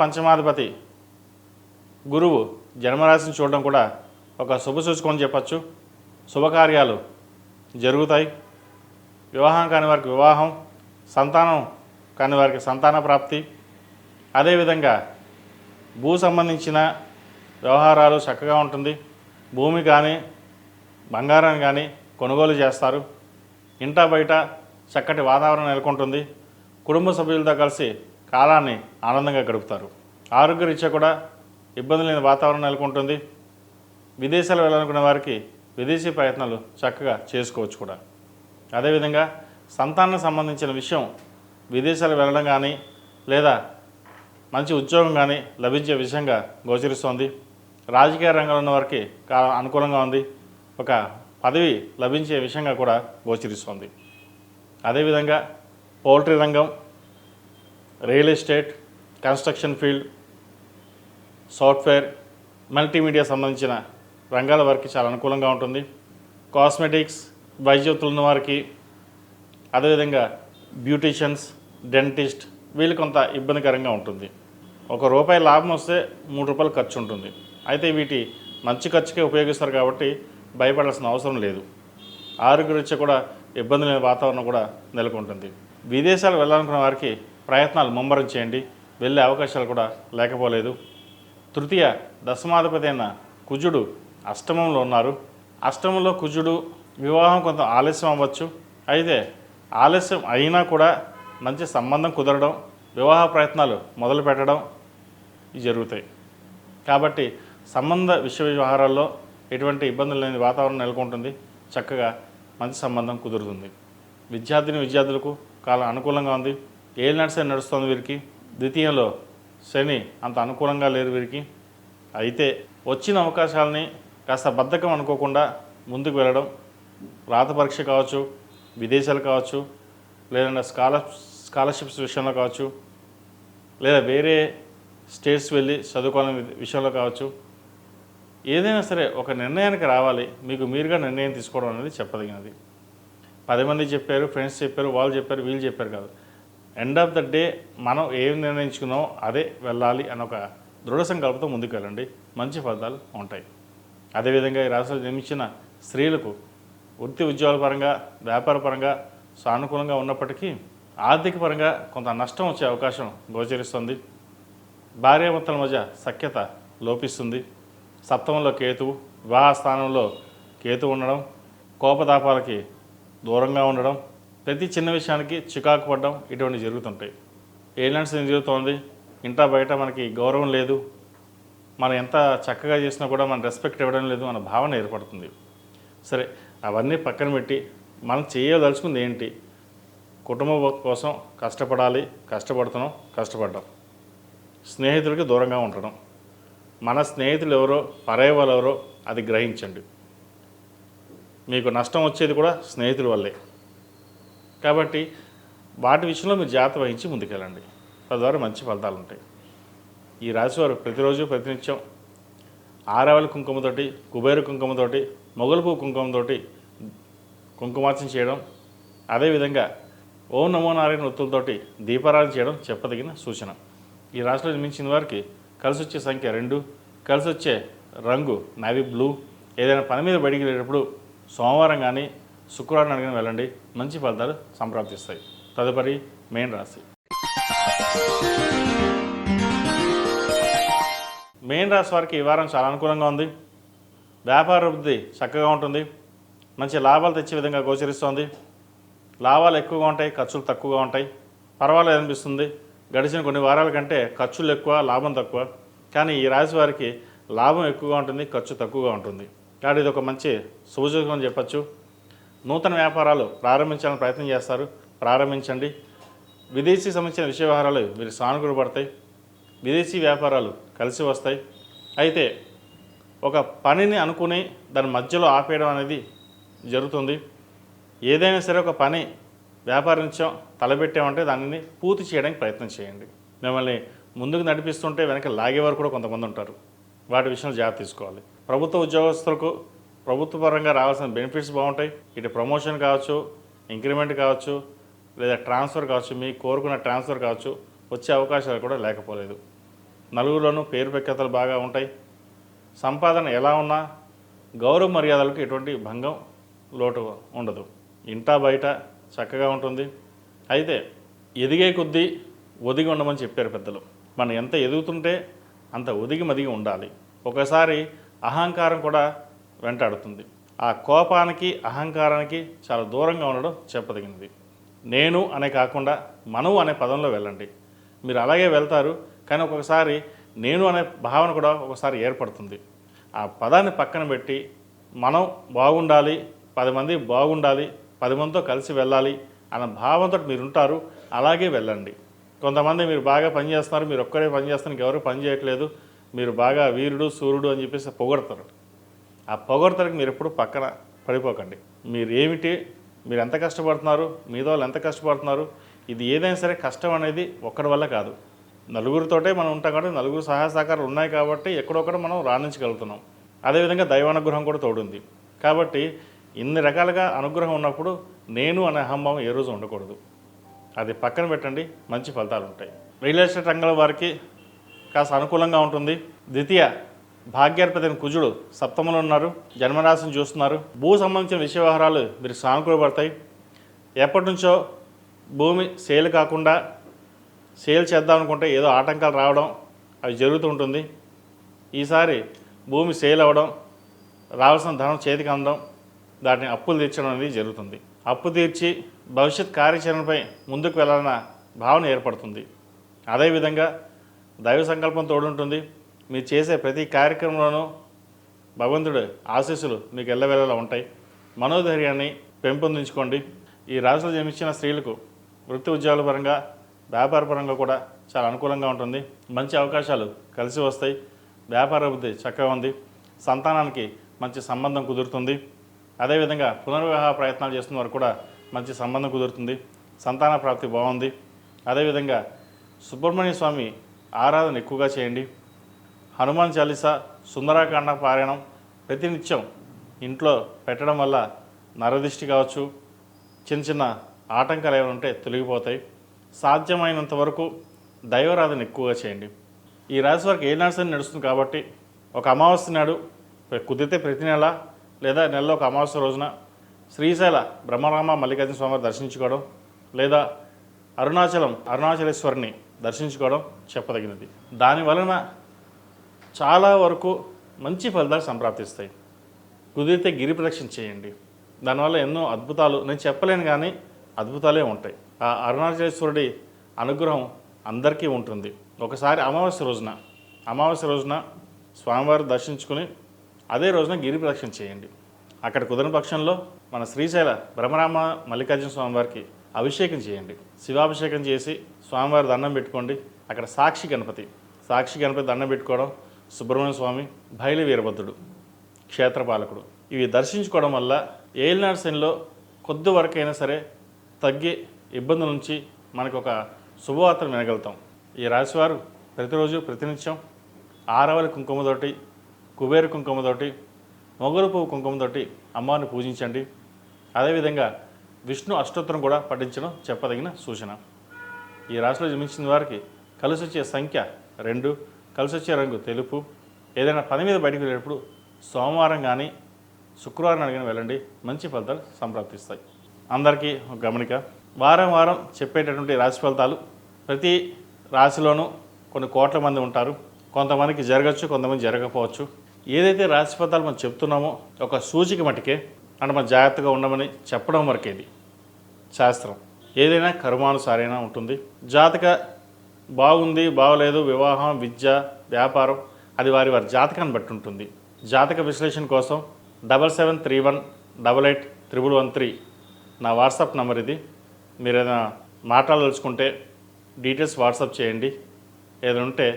A: పంచమాధిపతి గురువు జన్మరాశిని చూడడం కూడా ఒక శుభసూచకం అని చెప్పచ్చు. శుభకార్యాలు జరుగుతాయి. వివాహం కాని వారికి వివాహం, సంతానం కాని వారికి సంతాన ప్రాప్తి, అదేవిధంగా భూ సంబంధించిన వ్యవహారాలు చక్కగా ఉంటుంది. భూమి కానీ బంగారాన్ని కానీ కొనుగోలు చేస్తారు. ఇంటా బయట చక్కటి వాతావరణం నెలకొంటుంది. కుటుంబ సభ్యులతో కలిసి కాలాన్ని ఆనందంగా గడుపుతారు. ఆరోగ్యరీత్యా కూడా ఇబ్బంది లేని వాతావరణం నెలకొంటుంది. విదేశాలు వెళ్ళాలనుకునే వారికి విదేశీ ప్రయత్నాలు చక్కగా చేసుకోవచ్చు కూడా. అదేవిధంగా సంతానం సంబంధించిన విషయం విదేశాలు వెళ్ళడం కానీ లేదా మంచి ఉద్యోగం కానీ లభించే విషయంగా గోచరిస్తోంది. రాజకీయ రంగంలో ఉన్న వారికి అనుకూలంగా ఉంది. ఒక పదవి లభించే విషయంగా కూడా గోచరిస్తోంది. అదేవిధంగా పౌల్ట్రీ రంగం, real estate, construction field, software, multimedia సంబంధించిన రంగాల వారికి చాలా అనుకూలంగా ఉంటుంది. కాస్మెటిక్స్, వైద్యులు ఉన్న వారికి, అదేవిధంగా బ్యూటీషియన్స్, డెంటిస్ట్ వీళ్ళు కొంత ఇబ్బందికరంగా ఉంటుంది. ₹1 లాభం వస్తే ₹3 ఖర్చు ఉంటుంది. అయితే వీటి మంచి ఖర్చుకే ఉపయోగిస్తారు కాబట్టి భయపడాల్సిన అవసరం లేదు. ఆరోగ్యరీత్యా కూడా ఇబ్బంది లేని వాతావరణం కూడా నెలకొంటుంది. విదేశాలు వెళ్ళాలనుకున్న వారికి ప్రయత్నాలు ముమ్మరం చేయండి. వెళ్ళే అవకాశాలు కూడా లేకపోలేదు. తృతీయ దశమాధిపతి అయిన కుజుడు అష్టమంలో ఉన్నారు. అష్టమంలో కుజుడు వివాహం కొంత ఆలస్యం అవ్వచ్చు. అయితే ఆలస్యం అయినా కూడా మంచి సంబంధం కుదరడం, వివాహ ప్రయత్నాలు మొదలు పెట్టడం జరుగుతాయి. కాబట్టి సంబంధ వ్యవహారాల్లో ఎటువంటి ఇబ్బందులు లేని వాతావరణం నెలకొంటుంది. చక్కగా మంచి సంబంధం కుదురుతుంది. విద్యార్థులకు కాలం అనుకూలంగా ఉంది. ఏలినాటి నడుస్తుంది వీరికి. ద్వితీయంలో శని అంత అనుకూలంగా లేరు వీరికి. అయితే వచ్చిన అవకాశాలని కాస్త బద్ధకం అనుకోకుండా ముందుకు వెళ్ళడం, రాత పరీక్ష కావచ్చు, విదేశాలు కావచ్చు, లేదంటే స్కాలర్షిప్స్ విషయంలో కావచ్చు, లేదా వేరే స్టేట్స్ వెళ్ళి చదువుకోవాలనే విషయంలో కావచ్చు, ఏదైనా సరే ఒక నిర్ణయానికి రావాలి. మీకు మీరుగా నిర్ణయం తీసుకోవడం అనేది చెప్పదగినది. 10 మంది చెప్పారు, ఫ్రెండ్స్ చెప్పారు, వాళ్ళు చెప్పారు, వీళ్ళు చెప్పారు కాదు. ఎండ్ ఆఫ్ ద డే మనం ఏం నిర్ణయించుకున్నామో అదే వెళ్ళాలి అని ఒక దృఢ సంకల్పంతో ముందుకు వెళ్ళండి. మంచి ఫలితాలు ఉంటాయి. అదేవిధంగా ఈ రాశిలో జన్మించిన స్త్రీలకు వృత్తి ఉద్యోగాల పరంగా, వ్యాపార పరంగా సానుకూలంగా ఉన్నప్పటికీ ఆర్థిక పరంగా కొంత నష్టం వచ్చే అవకాశం గోచరిస్తుంది. భార్యాభర్తల మధ్య సఖ్యత లోపిస్తుంది. సప్తమంలో కేతువు, వివాహ స్థానంలో కేతు ఉండడం, కోపతాపాలకి దూరంగా ఉండడం, ప్రతి చిన్న విషయానికి చికాకు పడడం ఇటువంటి జరుగుతుంటాయి. ఏలినాటి శని జరుగుతోంది. ఇంటా బయట మనకి గౌరవం లేదు, మనం ఎంత చక్కగా చేసినా కూడా మన రెస్పెక్ట్ ఇవ్వడం లేదు అన్న భావన ఏర్పడుతుంది. సరే, అవన్నీ పక్కన పెట్టి మనం చేయదలుచుకుంది ఏంటి? కుటుంబం కోసం కష్టపడాలి, కష్టపడ్డాం. స్నేహితులకి దూరంగా ఉండడం. మన స్నేహితులు ఎవరో, పరాయి వాళ్ళు ఎవరో అది గ్రహించండి. మీకు నష్టం వచ్చేది కూడా స్నేహితుల వల్లే. కాబట్టి వాటి విషయంలో మీరు జాగ్రత్త వహించి ముందుకెళ్ళండి. తద్వారా మంచి ఫలితాలు ఉంటాయి. ఈ రాశివారు ప్రతిరోజు ప్రతినిత్యం ఆరావళి కుంకుమతోటి, కుబేర కుంకుమతోటి, మొగలుపు కుంకుమతోటి కుంకుమార్చన చేయడం, అదేవిధంగా ఓం నమో నారాయణ ఒత్తులతోటి దీపారాధన చేయడం చెప్పదగిన సూచన. ఈ రాశిలో జన్మించిన వారికి కలిసి వచ్చే సంఖ్య 2, కలిసి వచ్చే రంగు నావీ బ్లూ. ఏదైనా పని మీద బయటికి వెళ్ళేటప్పుడు సోమవారం కానీ శుక్రవారం కానీ వెళ్ళండి, మంచి ఫలితాలు సంప్రాప్తిస్తాయి. తదుపరి మేన్ రాశి. మేన్ రాశి వారికి ఈ వారం చాలా అనుకూలంగా ఉంది. వ్యాపార వృద్ధి చక్కగా ఉంటుంది. మంచి లాభాలు తెచ్చే విధంగా గోచరిస్తోంది. లాభాలు ఎక్కువగా ఉంటాయి, ఖర్చులు తక్కువగా ఉంటాయి. పర్వాలేదు అనిపిస్తుంది. గడిచిన కొన్ని వారాల కంటే ఖర్చులు ఎక్కువ, లాభం తక్కువ. కానీ ఈ రాశి వారికి లాభం ఎక్కువగా ఉంటుంది, ఖర్చు తక్కువగా ఉంటుంది. కాబట్టి ఇది ఒక మంచి సూచకం అని చెప్పచ్చు. నూతన వ్యాపారాలు ప్రారంభించాలని ప్రయత్నం చేస్తారు, ప్రారంభించండి. విదేశీ సంబంధించిన విషయ వ్యవహారాలు మీరు సానుకూల పడతాయి. విదేశీ వ్యాపారాలు కలిసి వస్తాయి. అయితే ఒక పనిని అనుకుని దాని మధ్యలో ఆపేయడం అనేది జరుగుతుంది. ఏదైనా సరే ఒక పని వ్యాపారించం తలపెట్టామంటే దానిని పూర్తి చేయడానికి ప్రయత్నం చేయండి. మిమ్మల్ని ముందుకు నడిపిస్తుంటే వెనక లాగేవారు కూడా కొంతమంది ఉంటారు. వాటి విషయంలో జాగ్రత్త తీసుకోవాలి. ప్రభుత్వ ఉద్యోగస్తులకు ప్రభుత్వ పరంగా రావాల్సిన బెనిఫిట్స్ బాగుంటాయి. ఇటు ప్రమోషన్ కావచ్చు, ఇంక్రిమెంట్ కావచ్చు, లేదా ట్రాన్స్ఫర్ కావచ్చు, మీకు కోరుకున్న ట్రాన్స్ఫర్ కావచ్చు, వచ్చే అవకాశాలు కూడా లేకపోలేదు. నలుగురిలోనూ పేరు ప్రఖ్యాతలు బాగా ఉంటాయి. సంపాదన ఎలా ఉన్నా గౌరవ మర్యాదలకు ఎటువంటి భంగం లోటు ఉండదు. ఇంటా బయట చక్కగా ఉంటుంది. అయితే ఎదిగే కొద్దీ ఒదిగి ఉండమని చెప్పారు పెద్దలు. మనం ఎంత ఎదుగుతుంటే అంత ఒదిగి మదిగి ఉండాలి. ఒకసారి అహంకారం కూడా వెంటాడుతుంది. ఆ కోపానికి అహంకారానికి చాలా దూరంగా ఉండడం చెప్పదగినది. నేను అనే కాకుండా మనం అనే పదంలో వెళ్ళండి. మీరు అలాగే వెళ్తారు. కానీ ఒక్కొక్కసారి నేను అనే భావన కూడా ఒకసారి ఏర్పడుతుంది. ఆ పదాన్ని పక్కన పెట్టి మనం బాగుండాలి, 10 మంది బాగుండాలి, 10 మందితో కలిసి వెళ్ళాలి అన్న భావంతో మీరు ఉంటారు. అలాగే వెళ్ళండి. కొంతమంది మీరు బాగా పనిచేస్తున్నారు, మీరు ఒక్కరే పనిచేస్తున్నారు, ఎవరు పని చేయట్లేదు, మీరు బాగా వీరుడు సూర్యుడు అని చెప్పేసి పొగడతారు. ఆ పొగడతలకు మీరు ఎప్పుడు పక్కన పడిపోకండి. మీరు ఏమిటి, మీరు ఎంత కష్టపడుతున్నారు, మీదో వాళ్ళు ఎంత కష్టపడుతున్నారు, ఇది ఏదైనా సరే కష్టం అనేది ఒక్కడి వల్ల కాదు. నలుగురితోటే మనం ఉంటాం కాబట్టి, నలుగురు సహాయ సహకారాలు ఉన్నాయి కాబట్టి ఎక్కడొక్కడ మనం రాణించగలుగుతున్నాం. అదేవిధంగా దైవానుగ్రహం కూడా తోడుంది. కాబట్టి ఇన్ని రకాలుగా అనుగ్రహం ఉన్నప్పుడు నేను అనే అహంభావం ఏ రోజు ఉండకూడదు. అది పక్కన పెట్టండి, మంచి ఫలితాలు ఉంటాయి. రియల్ ఎస్టేట్ రంగంలో వారికి కాస్త అనుకూలంగా ఉంటుంది. ద్వితీయ భాగ్యాధిపతి కుజుడు సప్తమంలో ఉన్నారు, జన్మరాశిని చూస్తున్నారు. భూ సంబంధించిన విషయ వ్యవహారాలు మీరు సానుకూలపడతాయి. ఎప్పటి నుంచో భూమి సేల్ కాకుండా సేల్ చేద్దాం అనుకుంటే ఏదో ఆటంకాలు రావడం అవి జరుగుతూ ఉంటుంది. ఈసారి భూమి సేల్ అవ్వడం, రావాల్సిన ధనం చేతికి అందడం, దాటిని అప్పులు తీర్చడం అనేది జరుగుతుంది. అప్పు తీర్చి భవిష్యత్ కార్యాచరణపై ముందుకు వెళ్ళాలన్న భావన ఏర్పడుతుంది. అదేవిధంగా దైవ సంకల్పం తోడుంటుంది. మీరు చేసే ప్రతి కార్యక్రమంలోనూ భగవంతుడి ఆశీస్సులు మీకు ఎల్లవేళలా ఉంటాయి. మనోధైర్యాన్ని పెంపొందించుకోండి. ఈ రాశిలో జన్మించిన స్త్రీలకు వృత్తి ఉద్యోగాల పరంగా, వ్యాపార పరంగా కూడా చాలా అనుకూలంగా ఉంటుంది. మంచి అవకాశాలు కలిసి వస్తాయి. వ్యాపార అభివృద్ధి చక్కగా ఉంది. సంతానానికి మంచి సంబంధం కుదురుతుంది. అదేవిధంగా పునర్వివాహ ప్రయత్నాలు చేస్తున్న వారు కూడా మంచి సంబంధం కుదురుతుంది. సంతాన ప్రాప్తి బాగుంది. అదేవిధంగా సుబ్రహ్మణ్య స్వామి ఆరాధన ఎక్కువగా చేయండి. హనుమాన్ చాలీసా, సుందరాకాండ పారాయణం ప్రతినిత్యం ఇంట్లో పెట్టడం వల్ల నరదిష్టి కావచ్చు, చిన్న చిన్న ఆటంకాలు ఏమైనా ఉంటే తొలగిపోతాయి. సాధ్యమైనంత వరకు దైవారాధన ఎక్కువగా చేయండి. ఈ రాశి వారికి ఏనాడు శని నడుస్తుంది కాబట్టి ఒక అమావాస్య నాడు కుదిరితే ప్రతి నెల లేదా నెలలో ఒక అమావాస్య రోజున శ్రీశైల బ్రహ్మరామ మల్లికార్జున స్వామిని దర్శించుకోవడం, లేదా అరుణాచలేశ్వరిని దర్శించుకోవడం చెప్పదగినది. దానివలన చాలా వరకు మంచి ఫలితాలు సంప్రాప్తిస్తాయి. కుదిరితే గిరి ప్రదక్షిణ చేయండి. దానివల్ల ఎన్నో అద్భుతాలు, నేను చెప్పలేను కానీ అద్భుతాలే ఉంటాయి. ఆ అరుణాచలేశ్వరుడి అనుగ్రహం అందరికీ ఉంటుంది. ఒకసారి అమావాస్య రోజున స్వామివారు దర్శించుకుని అదే రోజున గిరి ప్రదక్షిణ చేయండి. అక్కడ కుదిరిన పక్షంలో మన శ్రీశైల బ్రహ్మరామ మల్లికార్జున స్వామివారికి అభిషేకం చేయండి. శివాభిషేకం చేసి స్వామివారి దండం పెట్టుకోండి. అక్కడ సాక్షి గణపతి దండం పెట్టుకోవడం, సుబ్రహ్మణ్య స్వామి, భైలి వీరభద్రుడు క్షేత్రపాలకుడు, ఇవి దర్శించుకోవడం వల్ల ఏలినాడు శనిలో కొద్ది వరకైనా సరే తగ్గి ఇబ్బందుల నుంచి మనకు ఒక శుభవార్తను వినగలుగుతాం. ఈ రాశివారు ప్రతిరోజు ప్రతినిత్యం ఆరవలి కుంకుమతోటి, కుబేరు కుంకుమతోటి, మొగలు పువ్వు కుంకుమతోటి అమ్మవారిని పూజించండి. అదేవిధంగా విష్ణు అష్టోత్తరం కూడా పఠించడం చెప్పదగిన సూచన. ఈ రాశిలో జన్మించిన వారికి కలిసి వచ్చే సంఖ్య 2, కలిసి వచ్చే రంగు తెలుపు. ఏదైనా పని మీద బయటకు వెళ్ళేటప్పుడు సోమవారం కానీ శుక్రవారం అడిగిన వెళ్ళండి, మంచి ఫలితాలు సంప్రాప్తిస్తాయి. అందరికీ ఒక గమనిక, వారం వారం చెప్పేటటువంటి రాశి ఫలితాలు ప్రతి రాశిలోనూ కొన్ని కోట్ల మంది ఉంటారు. కొంతమందికి జరగచ్చు, కొంతమంది జరగకపోవచ్చు. ఏదైతే రాశి ఫలితాలు మనం చెప్తున్నామో ఒక సూచిక మటుకే, అంటే మనం జాగ్రత్తగా ఉండమని చెప్పడం వరకేది శాస్త్రం. ఏదైనా కర్మానుసారైనా ఉంటుంది. జాతక బాగుంది, బాగలేదు, వివాహం, విద్య, వ్యాపారం, అది వారి జాతకాన్ని బట్టి ఉంటుంది. జాతక విశ్లేషణ కోసం 7731881113 నా వాట్సాప్ నెంబర్ ఇది. మీరు ఏదైనా మాట్లాడదలుచుకుంటే డీటెయిల్స్ వాట్సాప్ చేయండి. ఏదైనా ఉంటే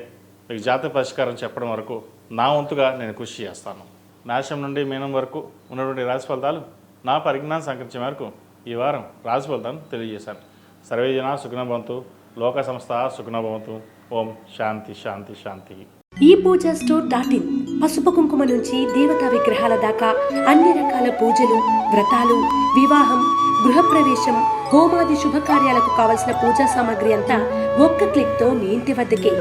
A: మీకు జాతక పరిష్కారం చెప్పడం వరకు నా వంతుగా నేను కృషి చేస్తాను. మేషం నుండి మీనం వరకు ఉన్నటువంటి రాశి ఫలితాలు నా పరిజ్ఞానం సంకరించే మేరకు ఈ వారం రాశి ఫలితాలను తెలియజేశాను. సర్వే జనా సుఖినో భవంతు, లోక సంస్థ సుఖినో భవంతు. ఓం శాంతి శాంతి శాంతి.
B: ఈ పూజా స్టోర్.in పసుపు కుంకుమ నుంచి దేవతా విగ్రహాల దాకా అన్ని రకాల పూజలు, వ్రతాలు, వివాహం, గృహప్రవేశం, హోమాది శుభకార్యాలకు కావలసిన పూజా సామాగ్రి అంతా ఒక్క క్లిక్తో మీ ఇంటి వద్దకే.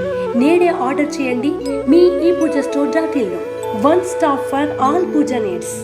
B: నేడే ఆర్డర్ చేయండి మీ ఈ పూజా స్టోర్.in లో. One stop for all puja needs.